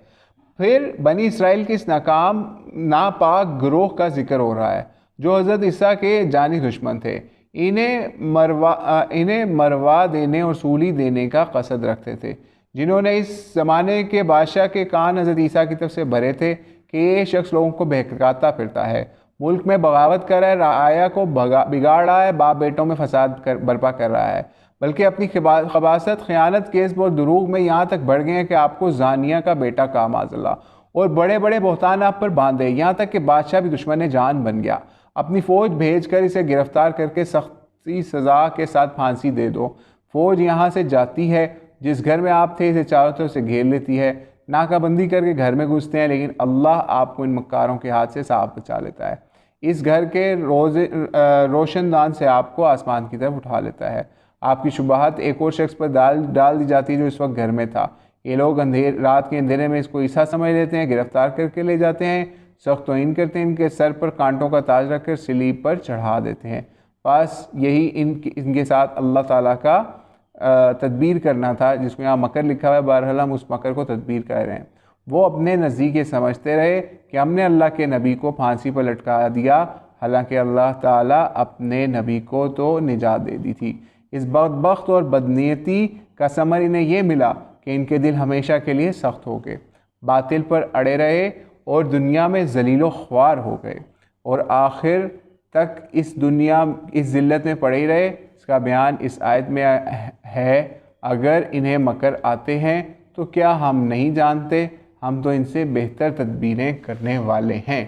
پھر بنی اسرائیل کے اس ناپاک گروہ کا ذکر ہو رہا ہے جو حضرت عیسیٰ کے جانی دشمن تھے، انہیں مروا دینے اور سولی دینے کا قصد رکھتے تھے، جنہوں نے اس زمانے کے بادشاہ کے کان حضرت عیسیٰ کی طرف سے بھرے تھے کہ یہ شخص لوگوں کو بہکاتا پھرتا ہے، ملک میں بغاوت کر رہا ہے، رعایا کو بگاڑ رہا ہے، باپ بیٹوں میں فساد برپا کر رہا ہے، بلکہ اپنی خباثت، خیانت، کذب اور دروغ میں یہاں تک بڑھ گئے ہیں کہ آپ کو زانیہ کا بیٹا کہا معاذ اللہ، اور بڑے بڑے بہتان آپ پر باندھے، یہاں تک کہ بادشاہ بھی دشمن جان بن گیا۔ اپنی فوج بھیج کر اسے گرفتار کر کے سختی سزا کے ساتھ پھانسی دے دو۔ فوج یہاں سے جاتی ہے، جس گھر میں آپ تھے اسے چاروں طرف سے گھیر لیتی ہے، ناکہ بندی کر کے گھر میں گھستے ہیں، لیکن اللہ آپ کو ان مکاروں کے ہاتھ سے صاف بچا لیتا ہے۔ اس گھر کے روشن دان سے آپ کو آسمان کی طرف اٹھا لیتا ہے۔ آپ کی شبہات ایک اور شخص پر ڈال دی جاتی ہے جو اس وقت گھر میں تھا۔ یہ لوگ رات کے اندھیرے میں اس کو عیسیٰ سمجھ لیتے ہیں، گرفتار کر کے لے جاتے ہیں، سخت توہین کرتے ہیں، ان کے سر پر کانٹوں کا تاج رکھ کر صلیب پر چڑھا دیتے ہیں۔ بس یہی ان کے ساتھ اللہ تعالیٰ کا تدبیر کرنا تھا، جس کو یہاں مکر لکھا ہوا ہے، بہرحال ہم اس مکر کو تدبیر کہہ رہے ہیں۔ وہ اپنے نزدیک یہ سمجھتے رہے کہ ہم نے اللہ کے نبی کو پھانسی پر لٹکا دیا، حالانکہ اللہ تعالیٰ اپنے نبی کو تو نجات دے دی تھی۔ اس بدبخت اور بدنیتی کا ثمر انہیں یہ ملا کہ ان کے دل ہمیشہ کے لیے سخت ہو گئے، باطل پر اڑے رہے اور دنیا میں ذلیل و خوار ہو گئے، اور آخر تک اس ذلت میں پڑے ہی رہے۔ اس کا بیان اس آیت میں ہے، اگر انہیں مکر آتے ہیں تو کیا ہم نہیں جانتے، ہم تو ان سے بہتر تدبیریں کرنے والے ہیں۔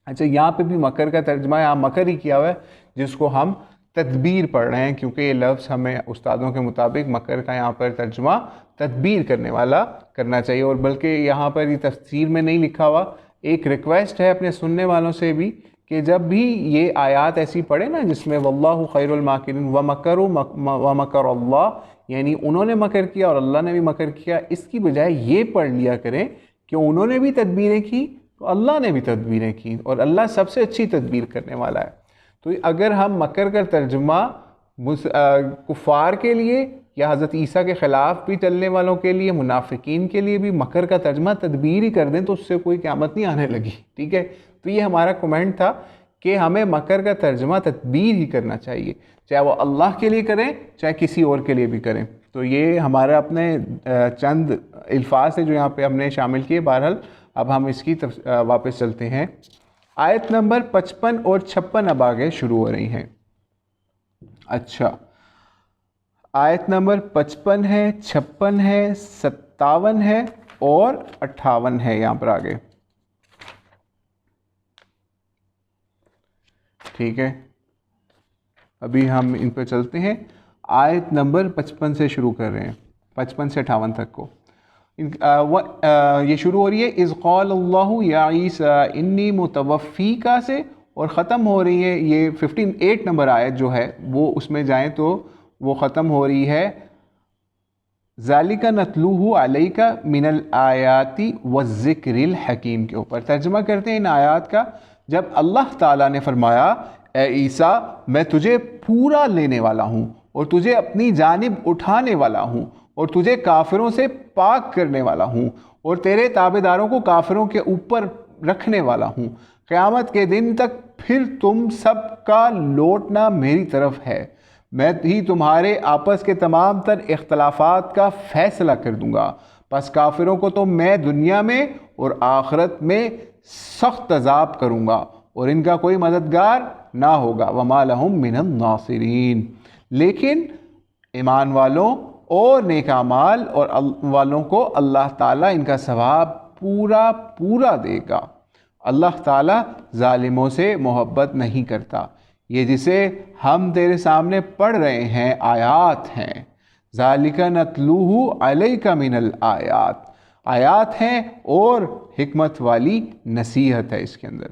اچھا، یہاں پہ بھی مکر کا ترجمہ یہاں مکر ہی کیا ہوا ہے، جس کو ہم تدبیر پڑھ رہے ہیں، کیونکہ یہ لفظ ہمیں استادوں کے مطابق مکر کا یہاں پر ترجمہ تدبیر کرنے والا کرنا چاہیے، اور بلکہ یہاں پر یہ تفسیر میں نہیں لکھا ہوا۔ ایک ریکویسٹ ہے اپنے سننے والوں سے بھی کہ جب بھی یہ آیات ایسی پڑھے نا جس میں واللہ خیر الماکرین ومکر اللہ، یعنی انہوں نے مکر کیا اور اللہ نے بھی مکر کیا، اس کی بجائے یہ پڑھ لیا کریں کہ انہوں نے بھی تدبیریں کی تو اللہ نے بھی تدبیریں کی، اور اللہ سب سے اچھی تدبیر کرنے والا ہے۔ تو اگر ہم مکر کا ترجمہ کفار کے لیے یا حضرت عیسیٰ کے خلاف بھی چلنے والوں کے لیے، منافقین کے لیے بھی مکر کا ترجمہ تدبیر ہی کر دیں تو اس سے کوئی قیامت نہیں آنے لگی، ٹھیک ہے؟ تو یہ ہمارا کمنٹ تھا کہ ہمیں مکر کا ترجمہ تدبیر ہی کرنا چاہیے، چاہے وہ اللہ کے لیے کریں چاہے کسی اور کے لیے بھی کریں۔ تو یہ ہمارا اپنے چند الفاظ ہیں جو یہاں پہ ہم نے شامل کیے۔ بہرحال اب ہم اس کی واپس چلتے ہیں۔ آیت نمبر 55 اور 56 اب آگے شروع ہو رہی ہیں۔ اچھا، آیت نمبر 55 ہے، 56 ہے، 57 ہے اور 58 ہے یہاں پر آگے، ٹھیک ہے؟ ابھی ہم ان پہ چلتے ہیں۔ آیت نمبر 55 سے شروع کر رہے ہیں، 55 سے 58 تک کو یہ شروع ہو رہی ہے اذ قال اللہ یا عیسیٰ انی متوفیکا سے، اور ختم ہو رہی ہے یہ 58 نمبر آیت جو ہے وہ، اس میں جائیں تو وہ ختم ہو رہی ہے ذالک نتلوہ علیک من الآیات والذکر الحکیم کے اوپر۔ ترجمہ کرتے ہیں ان آیات کا، جب اللہ تعالیٰ نے فرمایا اے عیسیٰ میں تجھے پورا لینے والا ہوں اور تجھے اپنی جانب اٹھانے والا ہوں اور تجھے کافروں سے پاک کرنے والا ہوں اور تیرے تابعداروں کو کافروں کے اوپر رکھنے والا ہوں، قیامت کے دن تک پھر تم سب کا لوٹنا میری طرف ہے، میں ہی تمہارے آپس کے تمام تر اختلافات کا فیصلہ کر دوں گا، پس کافروں کو تو میں دنیا میں اور آخرت میں سخت عذاب کروں گا اور ان کا کوئی مددگار نہ ہوگا، وما لہم من الناصرین۔ لیکن ایمان والوں اور نیک اعمال اور والوں کو اللہ تعالیٰ ان کا ثواب پورا پورا دے گا۔ اللہ تعالیٰ ظالموں سے محبت نہیں کرتا۔ یہ جسے ہم تیرے سامنے پڑھ رہے ہیں آیات ہیں، ذالک نتلوہ علیک من الآیات، آیات ہیں اور حکمت والی نصیحت ہے اس کے اندر۔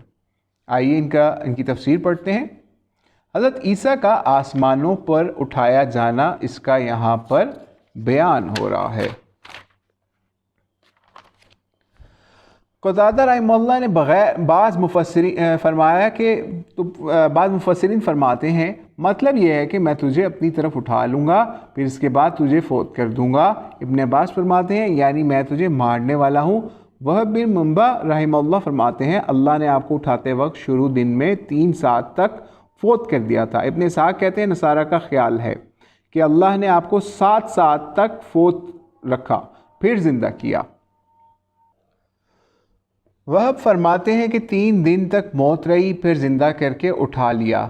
آئیے ان کی تفسیر پڑھتے ہیں۔ حضرت عیسیٰ کا آسمانوں پر اٹھایا جانا، اس کا یہاں پر بیان ہو رہا ہے۔ قتادہ رحمہ اللہ نے بعض مفسرین فرماتے ہیں مطلب یہ ہے کہ میں تجھے اپنی طرف اٹھا لوں گا، پھر اس کے بعد تجھے فوت کر دوں گا۔ ابن عباس فرماتے ہیں یعنی میں تجھے مارنے والا ہوں۔ وہب بن منبع رحمہ اللہ فرماتے ہیں اللہ نے آپ کو اٹھاتے وقت شروع دن میں 3 ساعت تک فوت کر دیا تھا۔ ابن اسحاق کہتے ہیں نصارہ کا خیال ہے کہ اللہ نے آپ کو 7 ساعت تک فوت رکھا پھر زندہ کیا۔ وہب فرماتے ہیں کہ 3 دن تک موت رہی پھر زندہ کر کے اٹھا لیا۔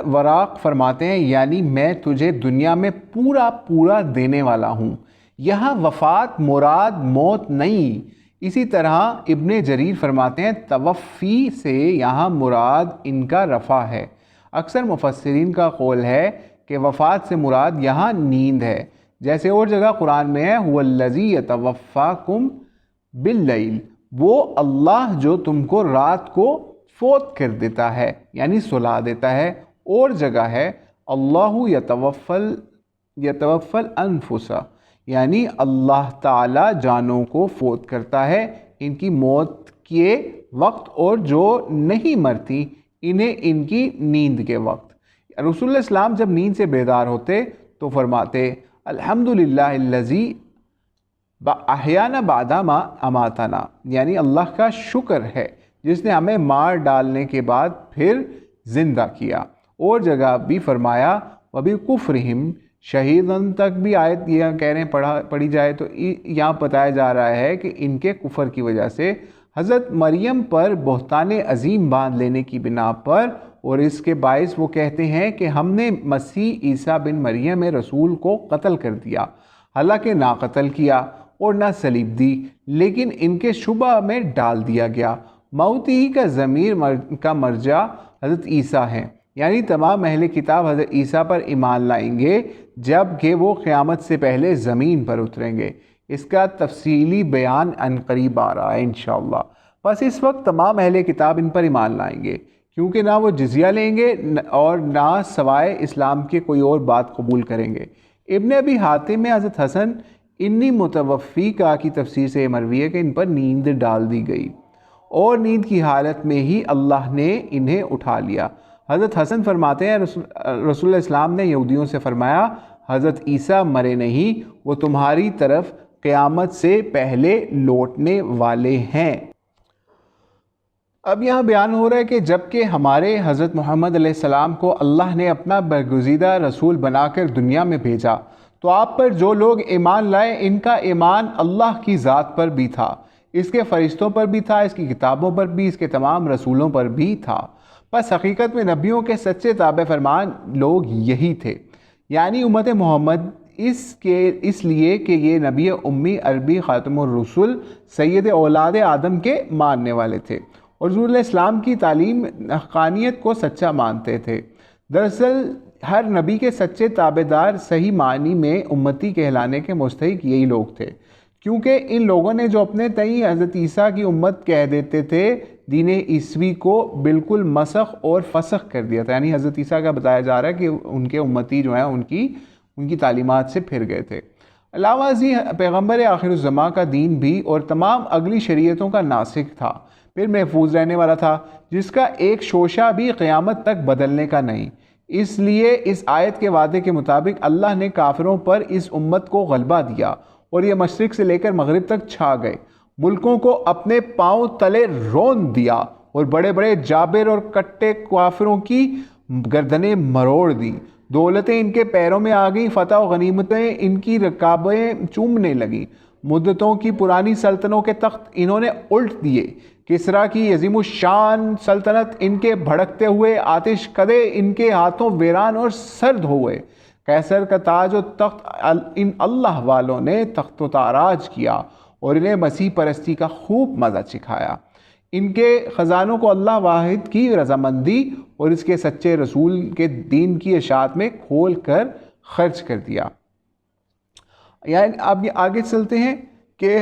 وراق فرماتے ہیں یعنی میں تجھے دنیا میں پورا پورا دینے والا ہوں، یہاں وفات مراد موت نہیں۔ اسی طرح ابن جریر فرماتے ہیں توفی سے یہاں مراد ان کا رفع ہے۔ اکثر مفسرین کا قول ہے کہ وفات سے مراد یہاں نیند ہے، جیسے اور جگہ قرآن میں ہے هو الذی یتوفاکم باللیل، وہ اللہ جو تم کو رات کو فوت کر دیتا ہے یعنی سلا دیتا ہے۔ اور جگہ ہے اللہ یتوفل انفس، یعنی اللہ تعالی جانوں کو فوت کرتا ہے ان کی موت کے وقت اور جو نہیں مرتی انہیں ان کی نیند کے وقت۔ رسول اللہ اسلام جب نیند سے بیدار ہوتے تو فرماتے الحمدللہ الذی احیانا بعد ما اماتنا، یعنی اللہ کا شکر ہے جس نے ہمیں مار ڈالنے کے بعد پھر زندہ کیا۔ اور جگہ بھی فرمایا وَبِكُفْرِهِمْ شہیدن تک بھی آیت یہ کہہ رہے ہیں پڑھی جائے تو یہاں بتایا جا رہا ہے کہ ان کے کفر کی وجہ سے حضرت مریم پر بہتان عظیم باندھ لینے کی بنا پر، اور اس کے باعث وہ کہتے ہیں کہ ہم نے مسیح عیسیٰ بن مریم رسول کو قتل کر دیا، حالانکہ نہ قتل کیا اور نہ صلیب دی، لیکن ان کے شبہ میں ڈال دیا گیا۔ موت ہی کا ضمیر کا مرجع حضرت عیسیٰ ہیں، یعنی تمام اہل کتاب حضرت عیسیٰ پر ایمان لائیں گے جب کہ وہ قیامت سے پہلے زمین پر اتریں گے۔ اس کا تفصیلی بیان عنقریب آ رہا ہے انشاءاللہ۔ بس اس وقت تمام اہل کتاب ان پر ایمان لائیں گے، کیونکہ نہ وہ جزیہ لیں گے اور نہ سوائے اسلام کے کوئی اور بات قبول کریں گے۔ ابن ابی حاتم میں حضرت حسن انی متوفی کا کی تفسیر سے مروی ہے کہ ان پر نیند ڈال دی گئی اور نیند کی حالت میں ہی اللہ نے انہیں اٹھا لیا۔ حضرت حسن فرماتے ہیں رسول اللہ اسلام نے یہودیوں سے فرمایا حضرت عیسیٰ مرے نہیں، وہ تمہاری طرف قیامت سے پہلے لوٹنے والے ہیں۔ اب یہاں بیان ہو رہا ہے کہ جب کہ ہمارے حضرت محمد علیہ السلام کو اللہ نے اپنا برگزیدہ رسول بنا کر دنیا میں بھیجا تو آپ پر جو لوگ ایمان لائے ان کا ایمان اللہ کی ذات پر بھی تھا، اس کے فرشتوں پر بھی تھا، اس کی کتابوں پر بھی، اس کے تمام رسولوں پر بھی تھا۔ بس حقیقت میں نبیوں کے سچے تابع فرمان لوگ یہی تھے، یعنی امت محمد، اس لیے کہ یہ نبی امی عربی خاتم الرسل سید اولاد آدم کے ماننے والے تھے اور رسول اللہ اسلام کی تعلیم حقانیت کو سچا مانتے تھے۔ دراصل ہر نبی کے سچے تابع دار صحیح معنی میں امتی کہلانے کے مستحق یہی لوگ تھے، کیونکہ ان لوگوں نے جو اپنے تئیں حضرت عیسیٰ کی امت کہہ دیتے تھے دین عیسوی کو بالکل مسخ اور فسخ کر دیا تھا، یعنی حضرت عیسیٰ کا بتایا جا رہا ہے کہ ان کے امتی جو ہیں ان کی تعلیمات سے پھر گئے تھے۔ علاوہ ازیں پیغمبر آخر الزماں کا دین بھی اور تمام اگلی شریعتوں کا ناسخ تھا، پھر محفوظ رہنے والا تھا، جس کا ایک شوشہ بھی قیامت تک بدلنے کا نہیں۔ اس لیے اس آیت کے وعدے کے مطابق اللہ نے کافروں پر اس امت کو غلبہ دیا اور یہ مشرق سے لے کر مغرب تک چھا گئے، ملکوں کو اپنے پاؤں تلے رون دیا اور بڑے بڑے جابر اور کٹے کافروں کی گردنیں مروڑ دی، دولتیں ان کے پیروں میں آ گئیں، فتح و غنیمتیں ان کی رکابیں چومنے لگیں، مدتوں کی پرانی سلطنتوں کے تخت انہوں نے الٹ دیے، کسریٰ کی عظیم الشان سلطنت ان کے بھڑکتے ہوئے آتش کدے ان کے ہاتھوں ویران اور سرد ہوئے، قیصر کا تاج و تخت ان اللہ والوں نے تخت و تاراج کیا اور انہیں مسیح پرستی کا خوب مزہ چکھایا، ان کے خزانوں کو اللہ واحد کی رضامندی اور اس کے سچے رسول کے دین کی اشاعت میں کھول کر خرچ کر دیا۔ یعنی اب یہ آگے چلتے ہیں کہ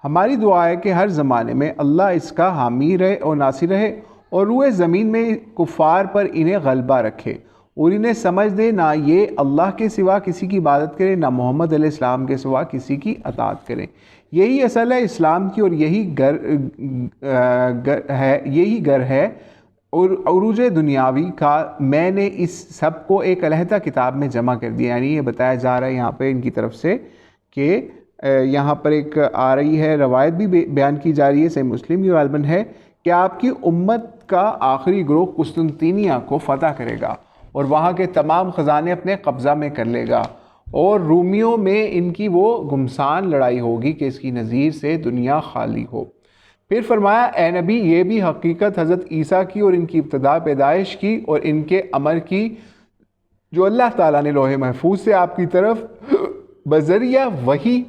ہماری دعا ہے کہ ہر زمانے میں اللہ اس کا حامی رہے اور ناصر رہے اور روئے زمین میں کفار پر انہیں غلبہ رکھے اور انہیں سمجھ دے نہ یہ اللہ کے سوا کسی کی عبادت کرے نہ محمد علیہ السلام کے سوا کسی کی اطاعت کرے۔ یہی اصل ہے اسلام کی اور یہی گھر ہے اور عروج دنیاوی کا۔ میں نے اس سب کو ایک علیحدہ کتاب میں جمع کر دیا، یعنی یہ بتایا جا رہا ہے یہاں پہ ان کی طرف سے کہ یہاں پر ایک آ رہی ہے روایت بھی بیان کی جا رہی ہے، صحیح مسلم یہ غالباً ہے کہ آپ کی امت کا آخری گروہ قسطنطینیہ کو فتح کرے گا اور وہاں کے تمام خزانے اپنے قبضہ میں کر لے گا، اور رومیوں میں ان کی وہ گمسان لڑائی ہوگی کہ اس کی نظیر سے دنیا خالی ہو۔ پھر فرمایا اے نبی یہ بھی حقیقت حضرت عیسیٰ کی اور ان کی ابتدا پیدائش کی اور ان کے امر کی جو اللہ تعالیٰ نے لوح محفوظ سے آپ کی طرف بذریعہ وحی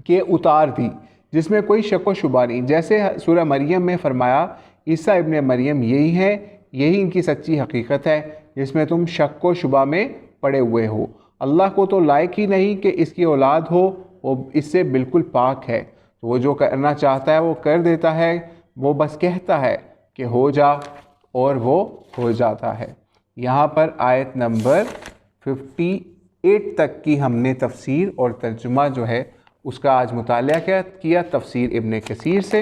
کے اتار دی، جس میں کوئی شک و شبہ نہیں، جیسے سورہ مریم میں فرمایا عیسیٰ ابن مریم یہی ہے، یہی ان کی سچی حقیقت ہے جس میں تم شک و شبہ میں پڑے ہوئے ہو۔ اللہ کو تو لائق ہی نہیں کہ اس کی اولاد ہو، وہ اس سے بالکل پاک ہے، وہ جو کرنا چاہتا ہے وہ کر دیتا ہے، وہ بس کہتا ہے کہ ہو جا اور وہ ہو جاتا ہے۔ یہاں پر آیت نمبر 58 تک کی ہم نے تفسیر اور ترجمہ جو ہے اس کا آج مطالعہ کیا تفسیر ابن کثیر سے،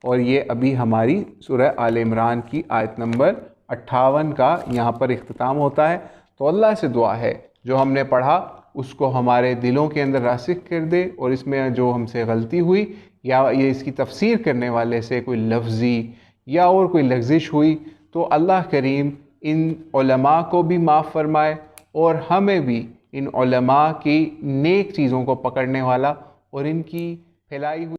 اور یہ ابھی ہماری سورہ آل عمران کی آیت نمبر 58 کا یہاں پر اختتام ہوتا ہے۔ تو اللہ سے دعا ہے جو ہم نے پڑھا اس کو ہمارے دلوں کے اندر راسخ کر دے، اور اس میں جو ہم سے غلطی ہوئی یا یہ اس کی تفسیر کرنے والے سے کوئی لفظی یا اور کوئی لغزش ہوئی تو اللہ کریم ان علماء کو بھی معاف فرمائے اور ہمیں بھی ان علماء کی نیک چیزوں کو پکڑنے والا اور ان کی پھیلائی ہوئی